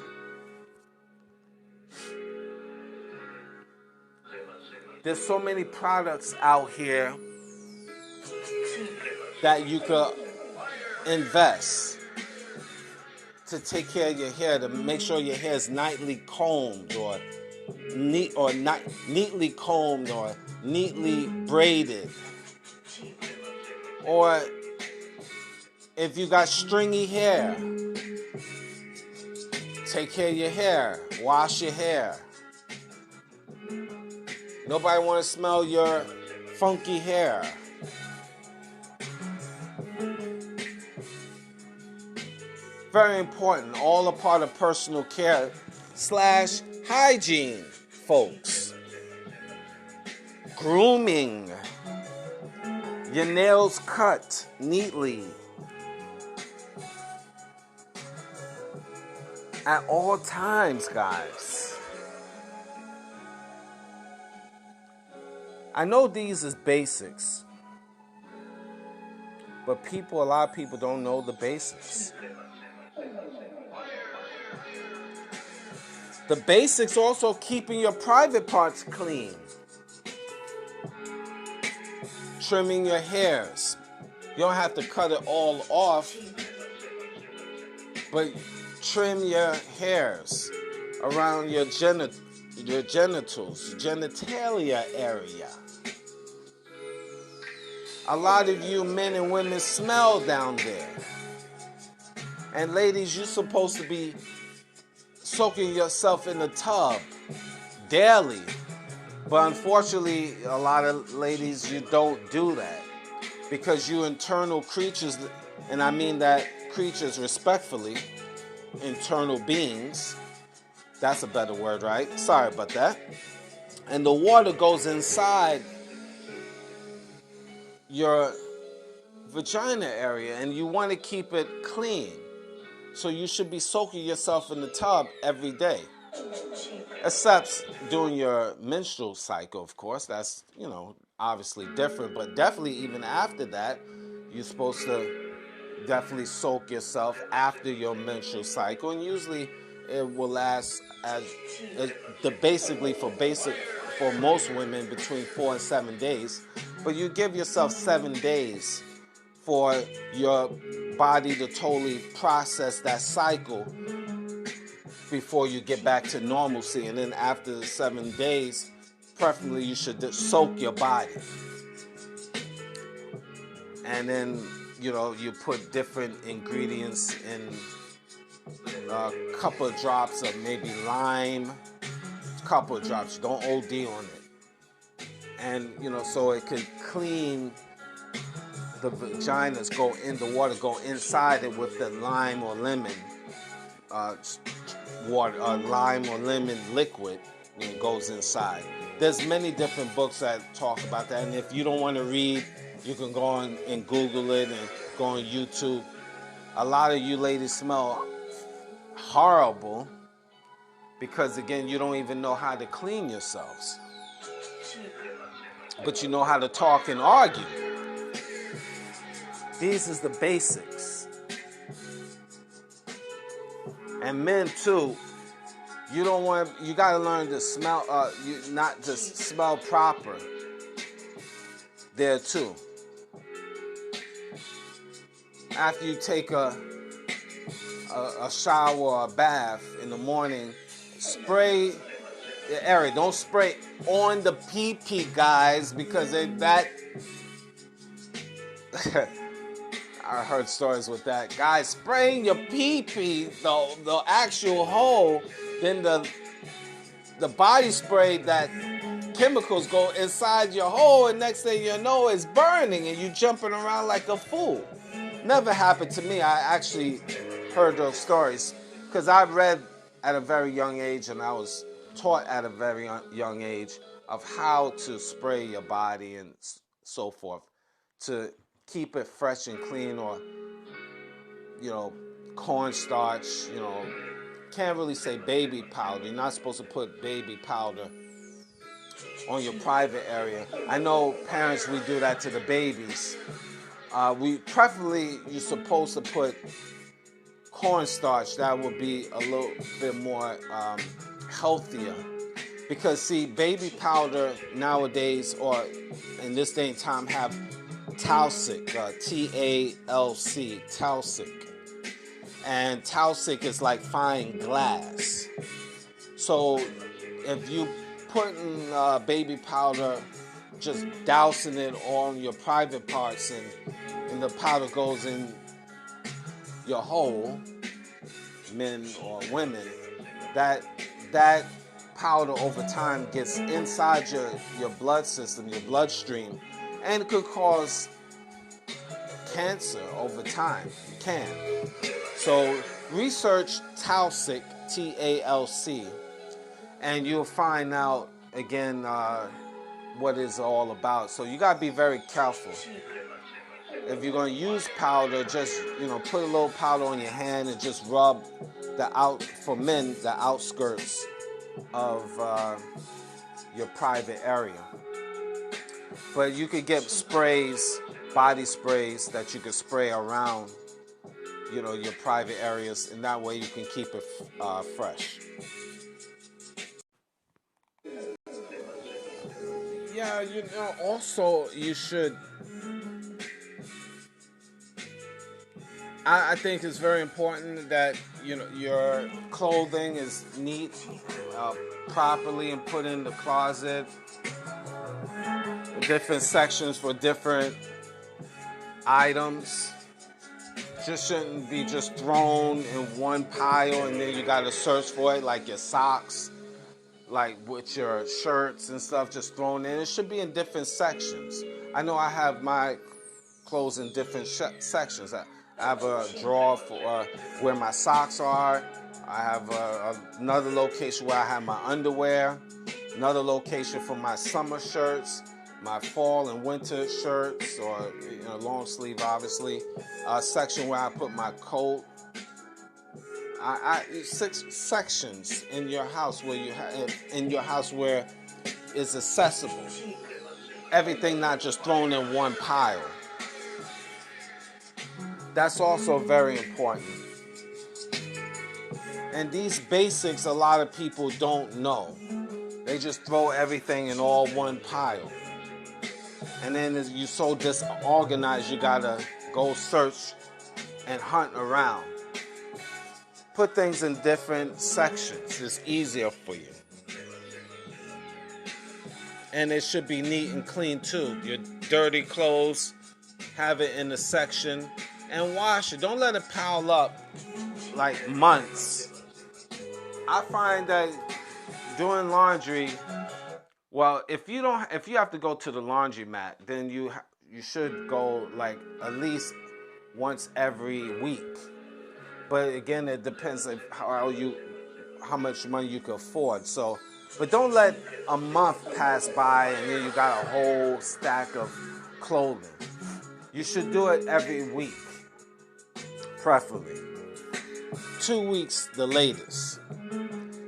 There's so many products out here that you could invest to take care of your hair, to make sure your hair is neatly combed or neatly combed or neatly braided. Or if you got stringy hair, take care of your hair. Wash your hair. Nobody want to smell your funky hair. Very important. All a part of personal care / hygiene, folks. Grooming. Your nails cut neatly. At all times, guys. I know these is basics, but a lot of people don't know the basics. The basics also keeping your private parts clean. Trimming your hairs. You don't have to cut it all off, but trim your hairs around your genitals, genitalia area. A lot of you men and women smell down there. And ladies, you're supposed to be soaking yourself in the tub daily. But unfortunately, a lot of ladies, you don't do that. Because you internal creatures, and I mean that creatures respectfully, internal beings. That's a better word, right? Sorry about that. And the water goes inside your vagina area, and you want to keep it clean. So you should be soaking yourself in the tub every day. Except during your menstrual cycle, of course. That's, obviously different. But definitely even after that, you're supposed to definitely soak yourself after your menstrual cycle. And usually it will last for most women between 4 and 7 days. But you give yourself 7 days for your body to totally process that cycle before you get back to normalcy. And then after the 7 days, preferably you should soak your body. And then, you put different ingredients in a couple of drops of maybe lime, couple of drops, don't OD on it. And, so it could clean the vaginas, the water go inside it with the lime or lemon water, lime or lemon liquid, and it goes inside. There's many different books that talk about that, and if you don't want to read, you can go on and Google it and go on YouTube. A lot of you ladies smell horrible because, again, you don't even know how to clean yourselves. But you know how to talk and argue. These is the basics. And men too, you gotta learn to smell, not just smell proper there too. After you take a shower or a bath in the morning, spray the area. Don't spray on the pee-pee, guys, because that I heard stories with that. Guys spraying your pee-pee, the actual hole, then the body spray, that chemicals go inside your hole, and next thing you know, it's burning and you jumping around like a fool. Never happened to me. I actually heard those stories because I read at a very young age, and I was taught at a very young age of how to spray your body and so forth to keep it fresh and clean, or cornstarch. Can't really say baby powder. You're not supposed to put baby powder on your private area. I know parents, we do that to the babies. Preferably, you're supposed to put cornstarch. That would be a little bit more healthier. Because, see, baby powder nowadays, or in this day and time, have talc, T-A-L-C, talc. And talc is like fine glass. So if you putting baby powder, just dousing it on your private parts, and the powder goes in your hole, men or women, that powder over time gets inside your blood system, your bloodstream, and it could cause cancer over time. It can. So research talc, T-A-L-C, and you'll find out again what it's all about. So you gotta be very careful. If you're gonna use powder, just put a little powder on your hand and just rub for men, the outskirts of your private area. But you could get sprays, body sprays that you could spray around your private areas, and that way you can keep it fresh. Yeah, also you should, I think it's very important that your clothing is neat, properly, and put in the closet. Different sections for different items. Just shouldn't be just thrown in one pile and then you gotta search for it, like your socks, like with your shirts and stuff, just thrown in. It should be in different sections. I know I have my clothes in different sections. I have a drawer for where my socks are. I have another location where I have my underwear, another location for my summer shirts, my fall and winter shirts, or long sleeve, obviously. Section where I put my coat. 6 sections in your house where where it's accessible. Everything not just thrown in one pile. That's also very important. And these basics, a lot of people don't know. They just throw everything in all one pile. And then you're so disorganized, you gotta go search and hunt around. Put things in different sections. It's easier for you. And it should be neat and clean too. Your dirty clothes, have it in a section and wash it. Don't let it pile up like months. I find that doing laundry, well, if you have to go to the laundromat, then you should go like at least once every week. But again, it depends on how much money you can afford. So, but don't let a month pass by and then you got a whole stack of clothing. You should do it every week, preferably. 2 weeks, the latest,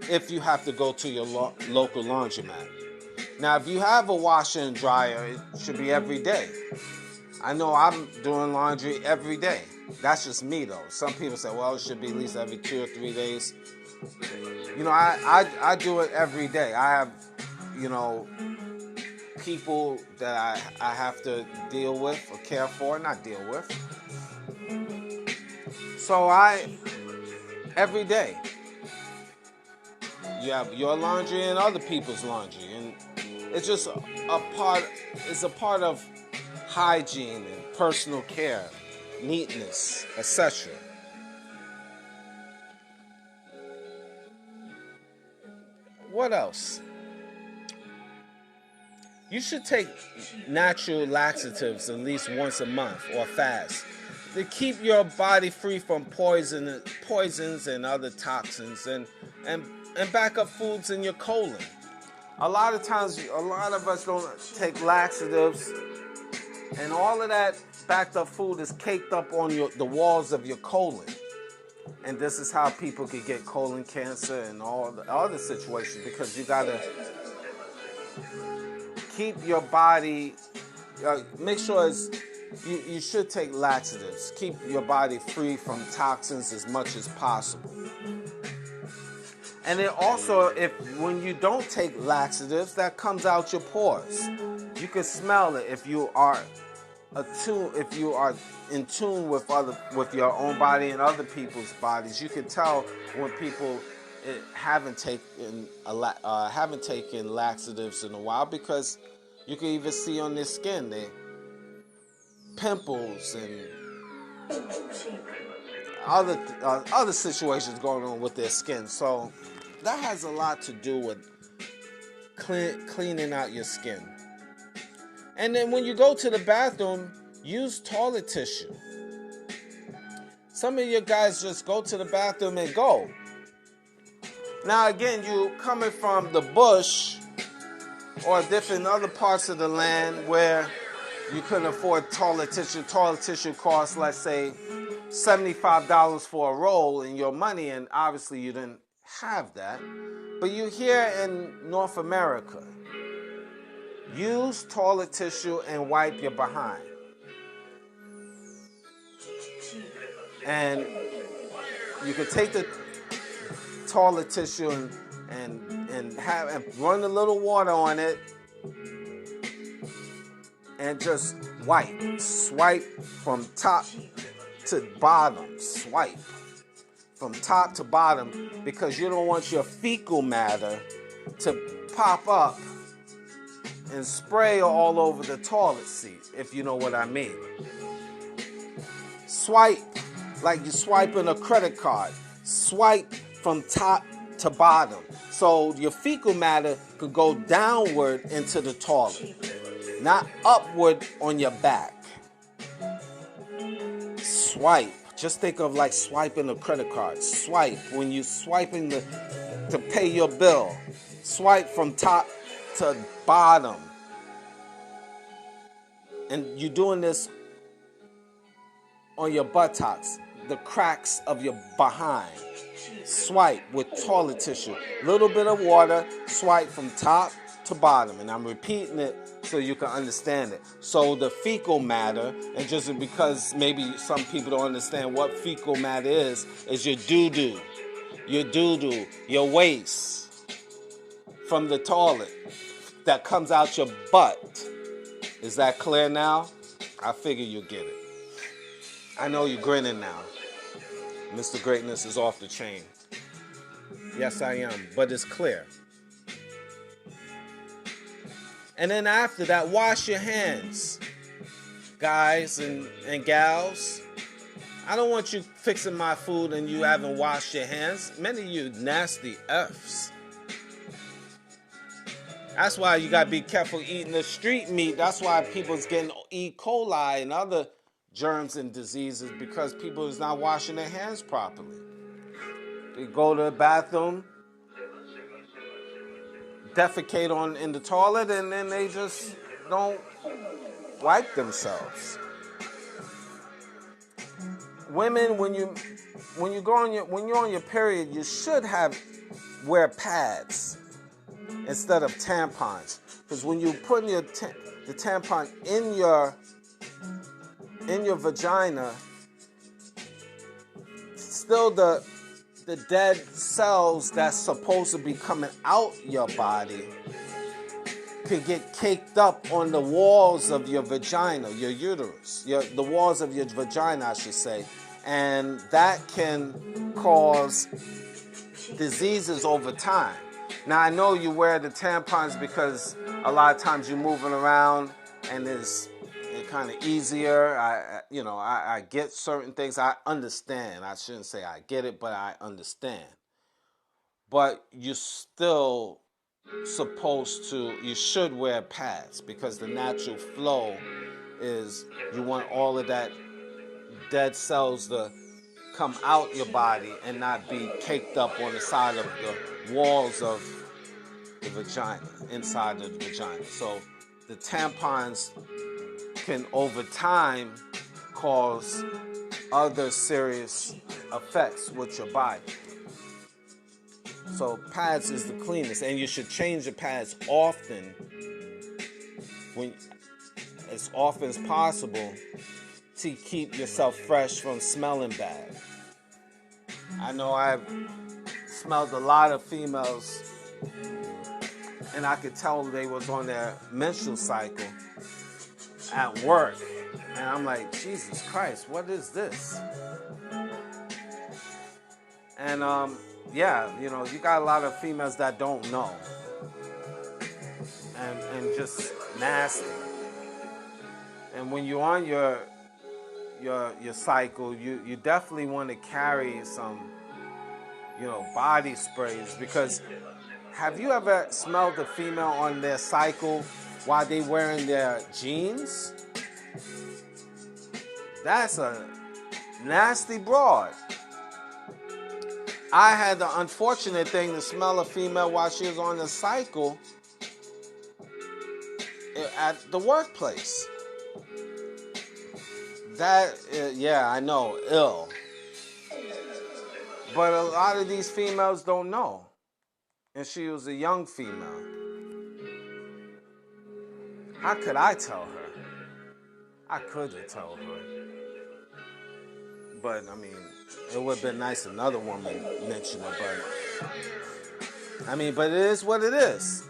if you have to go to your local laundromat. Now, if you have a washer and dryer, it should be every day. I know I'm doing laundry every day. That's just me, though. Some people say, well, it should be at least every 2 or 3 days. I do it every day. I have, people that I have to deal with or care for, not deal with. So every day, You have your laundry and other people's laundry, and it's just a part. It's a part of hygiene and personal care, neatness, etc. What else? You should take natural laxatives at least once a month or fast to keep your body free from poisons and other toxins and backup foods in your colon. A lot of times, a lot of us don't take laxatives, and all of that backed up food is caked up on the walls of your colon. And this is how people could get colon cancer and all the other situations, because you gotta keep your body, make sure you should take laxatives. Keep your body free from toxins as much as possible. And then also, when you don't take laxatives, that comes out your pores. You can smell it if you are in tune with your own body and other people's bodies. You can tell when people haven't taken laxatives in a while, because you can even see on their skin pimples and other situations going on with their skin. So that has a lot to do with cleaning out your skin. And then when you go to the bathroom, use toilet tissue. Some of you guys just go to the bathroom and go. Now again, you coming from the bush or different other parts of the land where you couldn't afford toilet tissue. Toilet tissue costs, let's say, $75 for a roll in your money, and obviously you didn't have that. But you here in North America, use toilet tissue and wipe your behind. And you can take the toilet tissue and run a little water on it and just swipe from top to bottom, swipe from top to bottom, because you don't want your fecal matter to pop up and spray all over the toilet seat, if you know what I mean. Swipe like you're swiping a credit card. Swipe from top to bottom, so your fecal matter could go downward into the toilet, not upward on your back. Swipe. Just think of like swiping a credit card. Swipe when you're swiping to pay your bill. Swipe from top to bottom. And you're doing this on your buttocks, the cracks of your behind. Swipe with toilet tissue. Little bit of water, swipe from top to bottom. And I'm repeating it so you can understand it. So the fecal matter, and just because maybe some people don't understand what fecal matter is your doo-doo, your waste from the toilet that comes out your butt. Is that clear now? I figure you get it. I know you're grinning now. Mr. Greatness is off the chain. Yes, I am, but it's clear. And then after that, wash your hands, guys and gals. I don't want you fixing my food and you haven't washed your hands. Many of you nasty Fs. That's why you gotta be careful eating the street meat. That's why people's getting E. coli and other germs and diseases, because people is not washing their hands properly. They go to the bathroom, defecate in the toilet, and then they just don't wipe themselves. Women, when you're on your period, you should wear pads instead of tampons, because when you put the tampon in your vagina, still the dead cells that's supposed to be coming out your body could get caked up on the walls of your vagina, your uterus, the walls of your vagina, I should say, and that can cause diseases over time. Now, I know you wear the tampons because a lot of times you're moving around and it's kind of easier. I get certain things. I understand. I shouldn't say I get it, but I understand. But you're still you should wear pads because the natural flow is you want all of that dead cells to come out your body and not be caked up on the side of the walls of the vagina, inside of the vagina. So the tampons can over time cause other serious effects with your body. So pads is the cleanest, and you should change the pads often, as often as possible, to keep yourself fresh from smelling bad. I know I've smelled a lot of females, and I could tell they was on their menstrual cycle at work, and I'm like, Jesus Christ, what is this? And you got a lot of females that don't know, and just nasty. And when you're on your cycle, you definitely want to carry some, body sprays, because have you ever smelled a female on their cycle while they wearing their jeans? That's a nasty broad. I had the unfortunate thing to smell a female while she was on the cycle at the workplace. I know, ill. But a lot of these females don't know. And she was a young female. How could I tell her? I couldn't tell her. But, it would have been nice if another woman mentioned it, but it is what it is.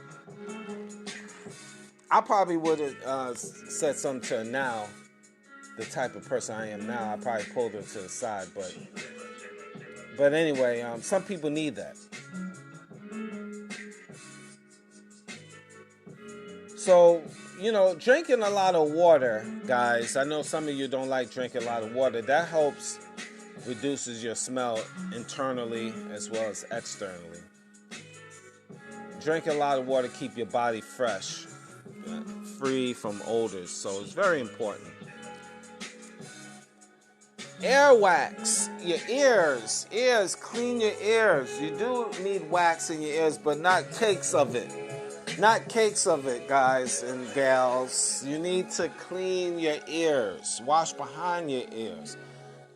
I probably would have said something to her now, the type of person I am now. I probably pulled her to the side, but anyway, some people need that. So, drinking a lot of water, guys. I know some of you don't like drinking a lot of water. That helps reduces your smell internally as well as externally. Drink a lot of water, keep your body fresh, free from odors. So it's very important. Ear wax, your ears, clean your ears. You do need wax in your ears, but not cakes of it. Not cakes of it, guys and gals. You need to clean your ears. Wash behind your ears.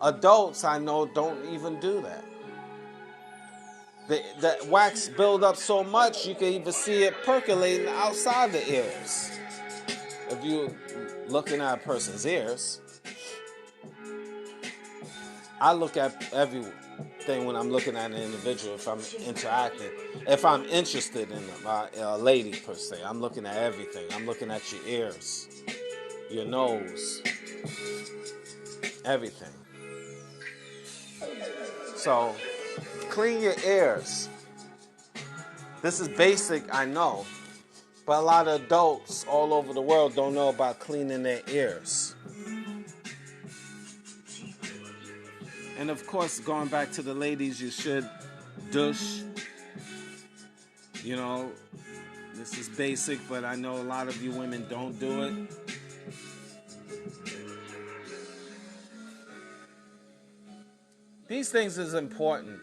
Adults, I know, don't even do that. The wax build up so much, you can even see it percolating outside the ears. If you're looking at a person's ears, I look at everything when I'm looking at an individual. If I'm interacting, if I'm interested in a lady per se, I'm looking at everything. I'm looking at your ears, your nose, everything. So, clean your ears. This is basic, I know, but a lot of adults all over the world don't know about cleaning their ears. And of course, going back to the ladies, you should douche. This is basic, but I know a lot of you women don't do it. These things is important.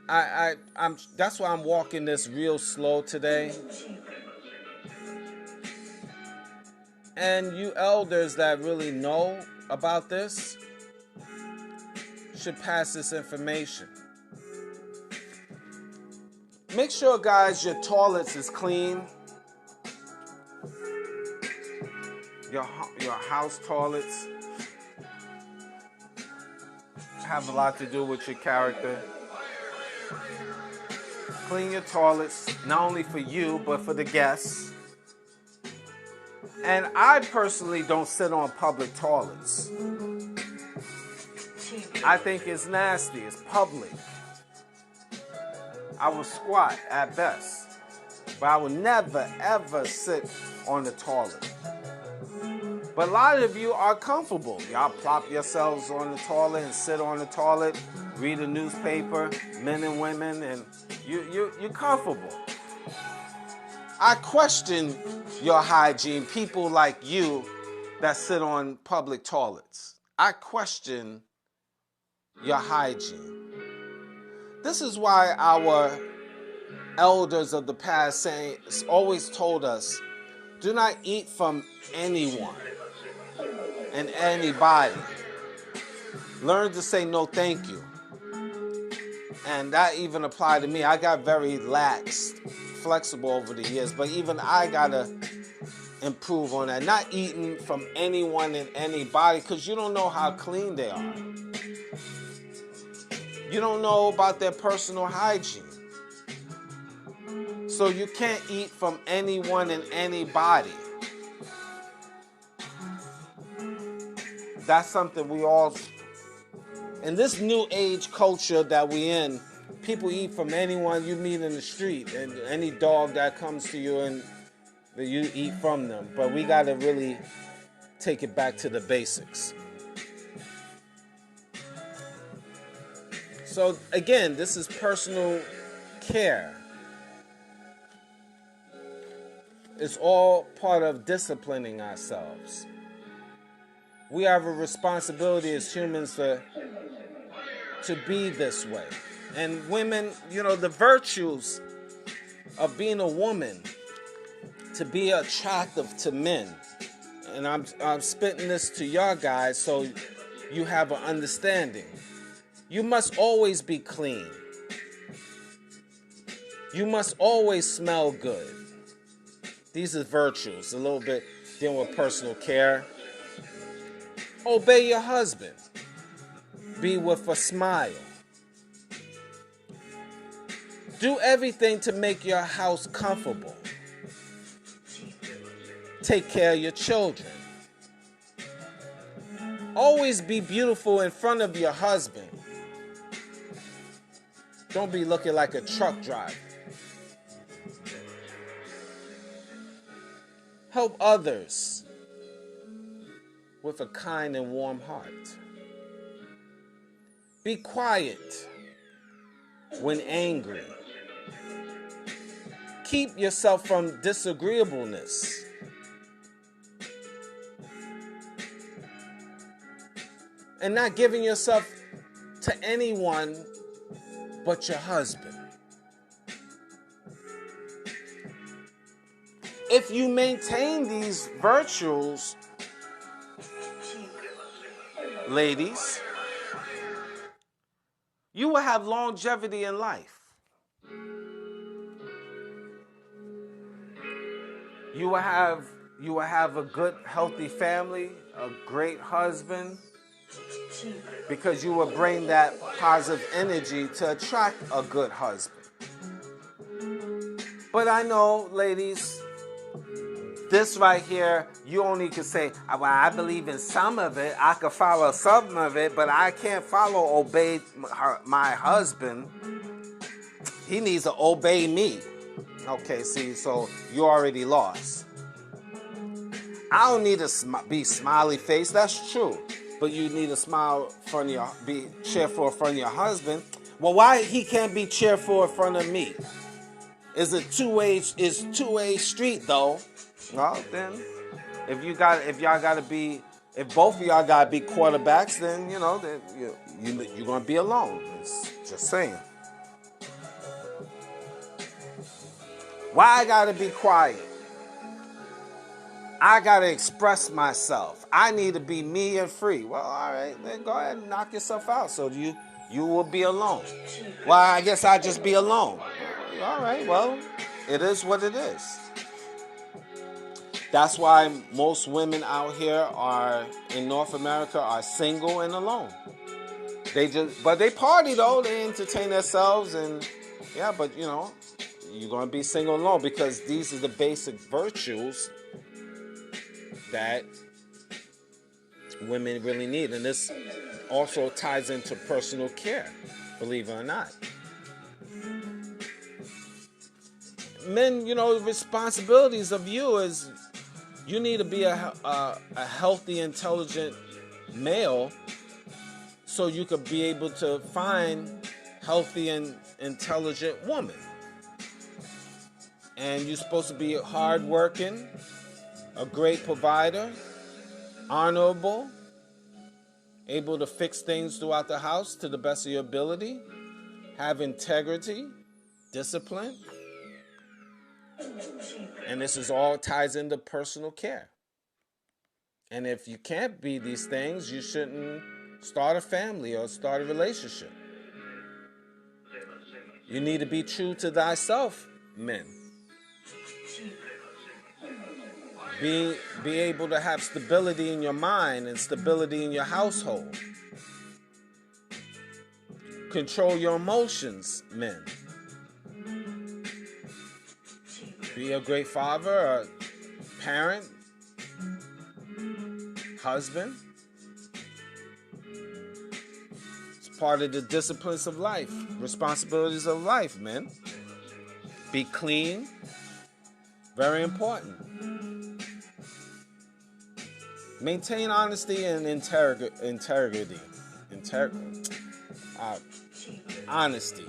That's why I'm walking this real slow today. And you elders that really know about this should pass this information. Make sure, guys, your toilets is clean. Your house toilets have a lot to do with your character. Clean your toilets, not only for you, but for the guests. And I personally don't sit on public toilets. I think it's nasty. It's public. I will squat at best. But I will never, ever sit on the toilet. But a lot of you are comfortable. Y'all plop yourselves on the toilet and sit on the toilet, read a newspaper, men and women, and you're comfortable. I question your hygiene, people like you that sit on public toilets. I question your hygiene. This is why our elders of the past always told us, do not eat from anyone and anybody. Learn to say no thank you. And that even applied to me. I got very flexible over the years, but even I gotta improve on that. Not eating from anyone and anybody, because you don't know how clean they are. You don't know about their personal hygiene. So you can't eat from anyone and anybody. That's something we all, in this new age culture that we in, people eat from anyone you meet in the street, and any dog that comes to you and you eat from them. But we got to really take it back to the basics. So again, this is personal care. It's all part of disciplining ourselves. We have a responsibility as humans to be this way. And women, the virtues of being a woman, to be attractive to men. And I'm spitting this to y'all guys so you have an understanding. You must always be clean. You must always smell good. These are virtues, a little bit dealing with personal care. Obey your husband. Be with a smile. Do everything to make your house comfortable. Take care of your children. Always be beautiful in front of your husband. Don't be looking like a truck driver. Help others with a kind and warm heart. Be quiet when angry. Keep yourself from disagreeableness. And not giving yourself to anyone but your husband. If you maintain these virtues, ladies, you will have longevity in life. You will have a good, healthy family, a great husband, because you will bring that positive energy to attract a good husband. But I know, ladies, this right here, you only can say, well, I believe in some of it. I can follow some of it, but I can't obey my husband. He needs to obey me. Okay, see, so you already lost. I don't need to be smiley face. That's true. But you need to smile in front of be cheerful in front of your husband. Well, why he can't be cheerful in front of me? It's two-way street though. Well, then, if both of y'all gotta be quarterbacks, then you're gonna be alone. It's just saying. Why I gotta be quiet? I gotta express myself. I need to be me and free. Well, all right, then go ahead and knock yourself out so you will be alone. Well, I guess I'll just be alone. All right, well, it is what it is. That's why most women out here in North America are single and alone. But they party though. They entertain themselves and yeah. But you're gonna be single and alone because these are the basic virtues that women really need, and this also ties into personal care. Believe it or not. men, responsibilities of you is you need to be a healthy, intelligent male so you could be able to find healthy and intelligent woman. And you're supposed to be hardworking, a great provider, honorable, able to fix things throughout the house to the best of your ability, have integrity, discipline. And this is all ties into personal care. And if you can't be these things, you shouldn't start a family or start a relationship. You need to be true to thyself, men. Be able to have stability in your mind and stability in your household. Control your emotions, men. Be a great father, a parent, husband. It's part of the disciplines of life, responsibilities of life, men. Be clean, very important. Maintain honesty and integrity. Honesty.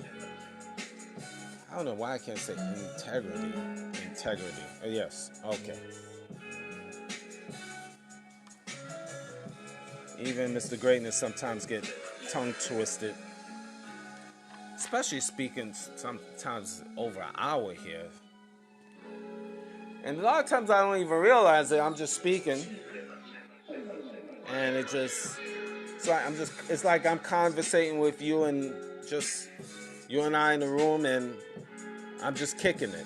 I don't know why I can't say integrity. Integrity. Yes. Okay. Even Mr. Greatness sometimes get tongue twisted. Especially speaking sometimes over an hour here. And a lot of times I don't even realize that I'm just speaking. And it's like I'm conversating with you and just you and I in the room and I'm just kicking it.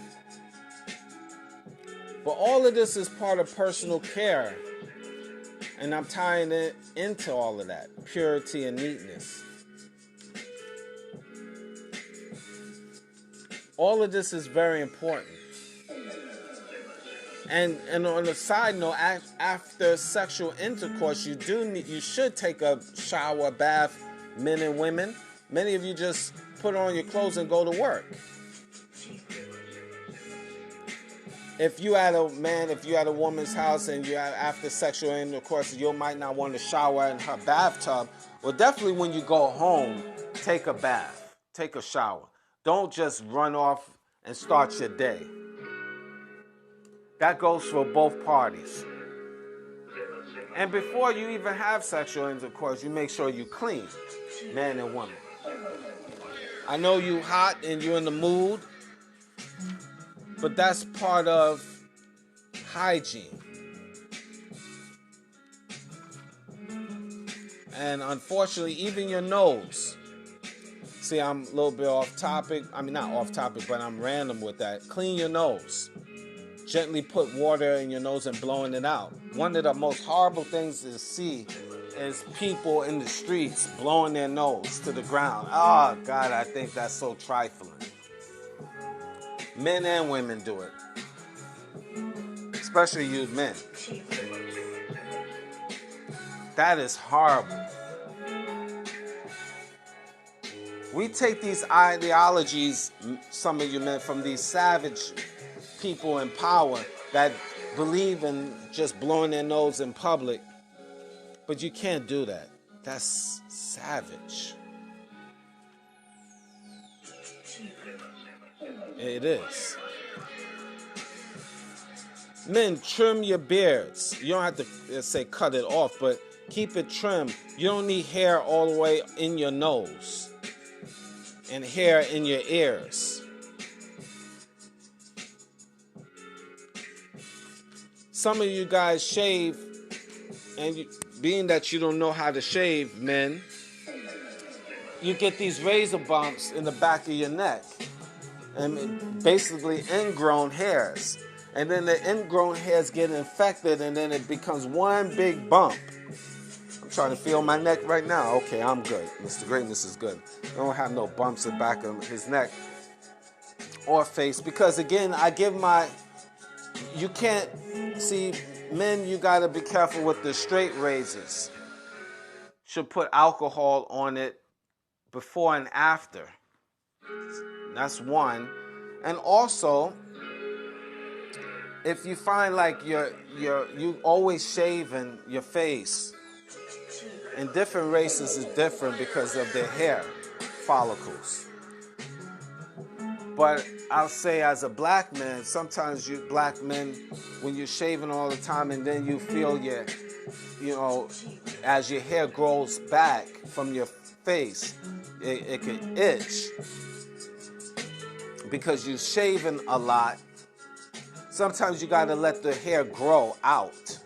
But all of this is part of personal care. And I'm tying it into all of that. Purity and neatness. All of this is very important. And on a side note, after sexual intercourse, you should take a shower, bath, men and women. Many of you just put on your clothes and go to work. If you at a woman's house and you after sexual intercourse, you might not want to shower in her bathtub. Well, definitely when you go home, take a bath, take a shower. Don't just run off and start your day. That goes for both parties. And before you even have sexual intercourse, you make sure you clean, man and woman. I know you hot and you're in the mood, but that's part of hygiene. And unfortunately, even your nose. See, I'm a little bit off topic. I mean, not off topic, but I'm random with that. Clean your nose. Gently put water in your nose and blowing it out. One of the most horrible things to see is people in the streets blowing their nose to the ground. Oh, God, I think that's so trifling. Men and women do it. Especially you men. That is horrible. We take these ideologies, some of you men, from these savage people in power that believe in just blowing their nose in public. But you can't do that. That's savage. It is. Men, trim your beards. You don't have to say cut it off, but keep it trimmed. You don't need hair all the way in your nose and hair in your ears. Some of you guys shave, and being that you don't know how to shave, men, you get these razor bumps in the back of your neck, and basically ingrown hairs. And then the ingrown hairs get infected, and then it becomes one big bump. I'm trying to feel my neck right now. Okay, I'm good. Mr. Greatness is good. I don't have no bumps in the back of his neck or face, because again, you can't see, men, you gotta be careful with the straight razors. Should put alcohol on it before and after. That's one. And also, if you find like you always shaving your face, and different races is different because of their hair follicles. But I'll say as a black man, sometimes you black men, when you're shaving all the time and then you feel as your hair grows back from your face, it can itch because you're shaving a lot. Sometimes you gotta let the hair grow out.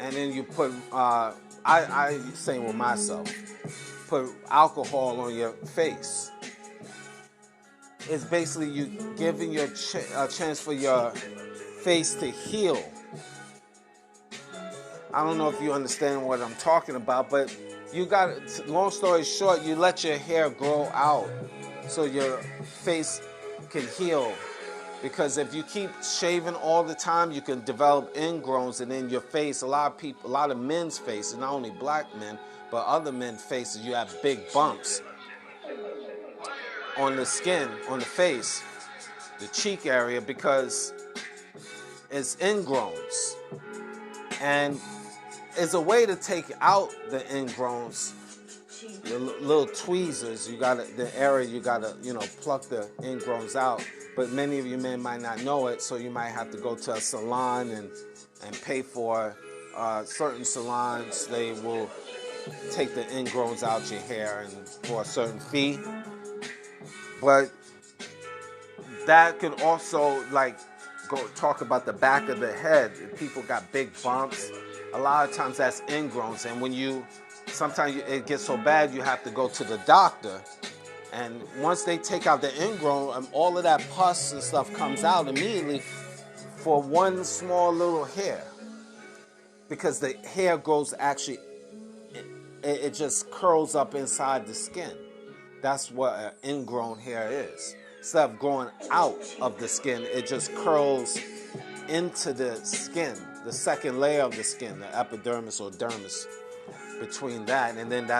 And then you put, I say with myself, put alcohol on your face. It's basically you giving your a chance for your face to heal. I don't know if you understand what I'm talking about, but you got, long story short, you let your hair grow out so your face can heal. Because if you keep shaving all the time, you can develop ingrowns, and in your face, a lot of men's faces, not only black men, but other men's faces, you have big bumps on the skin, on the face, the cheek area, because it's ingrowns. And it's a way to take out the ingrowns, the little tweezers. You gotta, the area you gotta, pluck the ingrowns out. But many of you men might not know it, so you might have to go to a salon and pay for certain salons. They will take the ingrowns out your hair and for a certain fee. But that can also go talk about the back of the head. If people got big bumps, a lot of times that's ingrowns. And when sometimes it gets so bad you have to go to the doctor. And once they take out the ingrown, all of that pus and stuff comes out immediately for one small little hair. Because the hair grows actually, it just curls up inside the skin. That's what an ingrown hair is. Instead of growing out of the skin, it just curls into the skin, the second layer of the skin, the epidermis or dermis between that. And then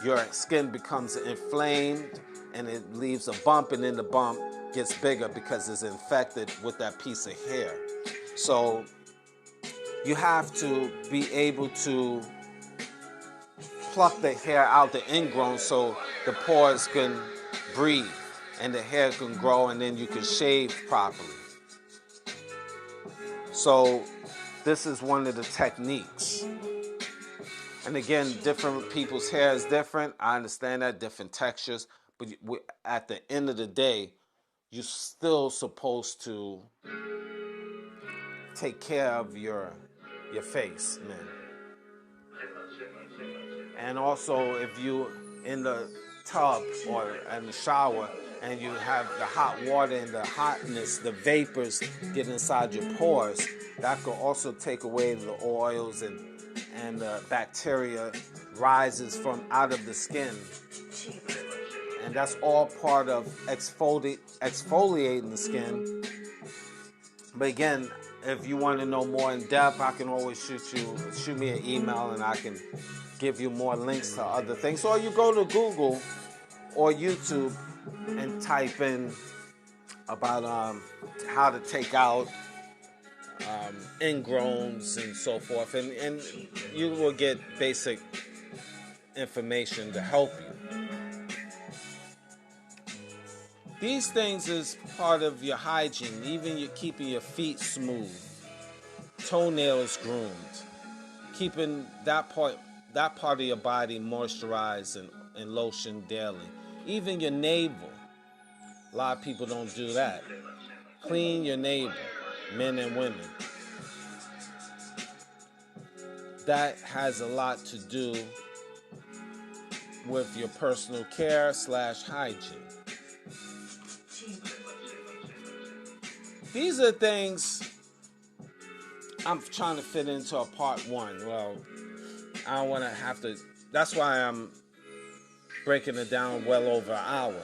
your skin becomes inflamed and it leaves a bump, and then the bump gets bigger because it's infected with that piece of hair. So you have to be able to pluck the hair out, the ingrown, so the pores can breathe and the hair can grow, and then you can shave properly. So this is one of the techniques. And again, different people's hair is different. I understand that, different textures. But at the end of the day, you're still supposed to take care of your face, man. And also, if you in the tub or in the shower and you have the hot water and the hotness, the vapors get inside your pores, that could also take away the oils and the bacteria rises from out of the skin. And that's all part of exfoliating the skin. But again, if you want to know more in depth, I can always shoot me an email and I can give you more links to other things. Or you go to Google or YouTube and type in about how to take out ingrowns and so forth, and you will get basic information to help you. These things is part of your hygiene. Even you're keeping your feet smooth, toenails groomed, keeping that part of your body moisturized and lotioned daily. Even your navel. A lot of people don't do that. Clean your navel, men and women. That has a lot to do with your personal care / hygiene. These are things I'm trying to fit into a part one. Well, I don't want to have to. That's why I'm breaking it down well over an hour.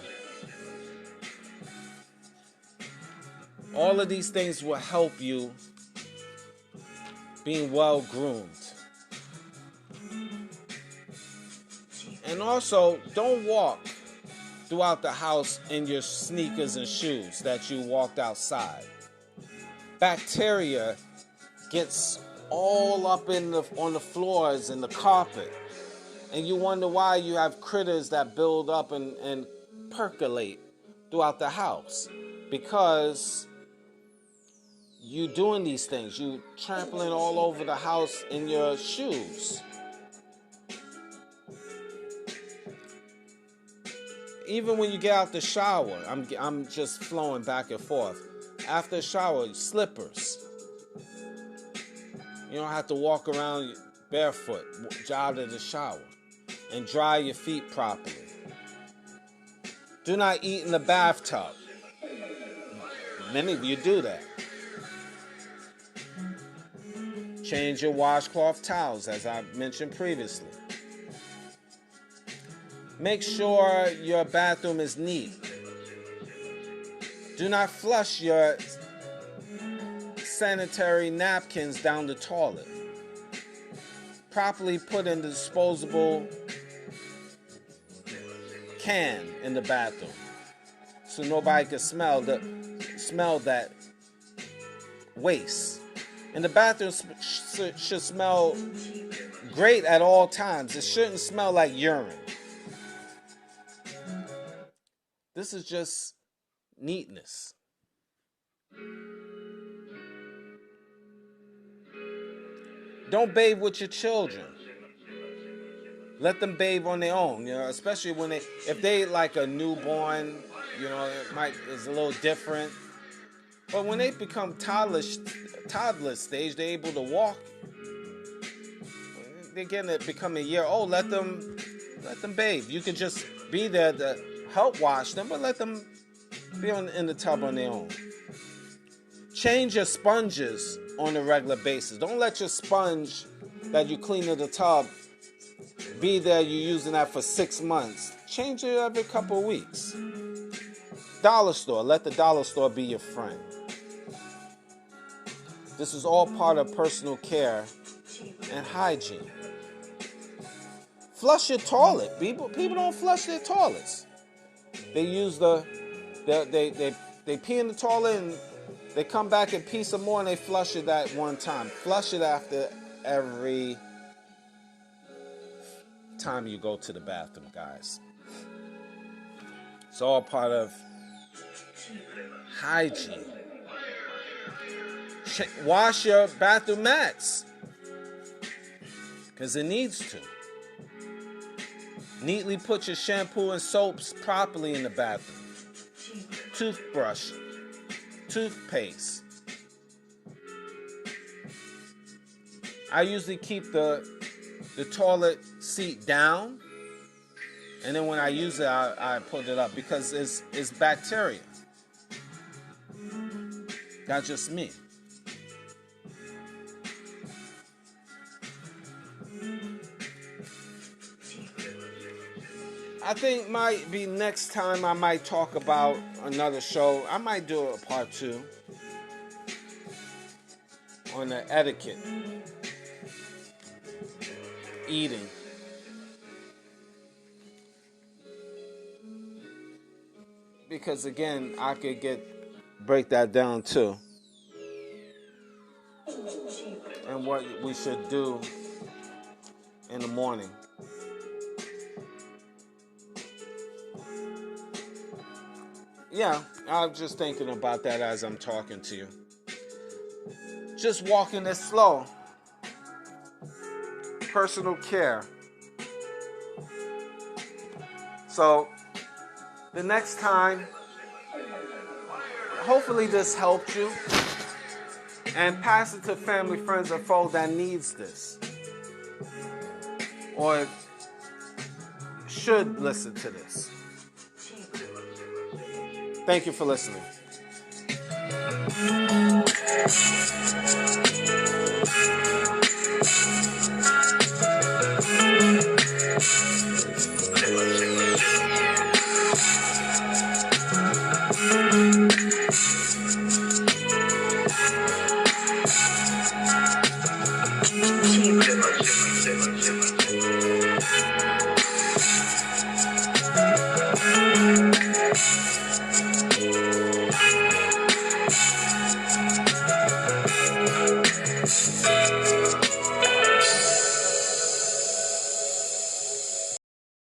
All of these things will help you being well groomed. And also, don't walk throughout the house in your sneakers and shoes that you walked outside. bacteria gets all up on the floors and the carpet. And you wonder why you have critters that build up and percolate throughout the house. Because you doing these things. You trampling all over the house in your shoes. Even when you get out the shower, I'm just flowing back and forth. After the shower, slippers. You don't have to walk around barefoot, out of the shower, and dry your feet properly. Do not eat in the bathtub. Many of you do that. Change your washcloth towels, as I mentioned previously. Make sure your bathroom is neat. Do not flush your sanitary napkins down the toilet. Properly put in the disposable can in the bathroom so nobody can smell that waste. And the bathroom should smell great at all times. It shouldn't smell like urine. This is just neatness. Don't bathe with your children. Let them bathe on their own, especially if they like a newborn, it's a little different. But when they become toddler stage, they're able to walk. They're getting to become a year old. Let them bathe. You can just be there to help wash them, but let them be in the tub on their own. Change your sponges on a regular basis. Don't let your sponge that you clean in the tub be there. You're using that for 6 months. Change it every couple of weeks. Dollar store. Let the dollar store be your friend. This is all part of personal care and hygiene. Flush your toilet. People don't flush their toilets. They use they pee in the toilet and they come back and pee some more and they flush it that one time. Flush it after every time you go to the bathroom, guys. It's all part of hygiene. Wash your bathroom mats because it needs to. Neatly put your shampoo and soaps properly in the bathroom. Toothbrush, toothpaste. I usually keep the toilet seat down, and then when I use it, I put it up because it's bacteria. That's just me. I think might be next time I might talk about another show. I might do a part 2 on the etiquette, eating. Because again, I could break that down too. And what we should do in the morning. Yeah, I'm just thinking about that as I'm talking to you. Just walking it slow. Personal care. So, the next time, hopefully this helped you. And pass it to family, friends, or foes that needs this. Or should listen to this. Thank you for listening.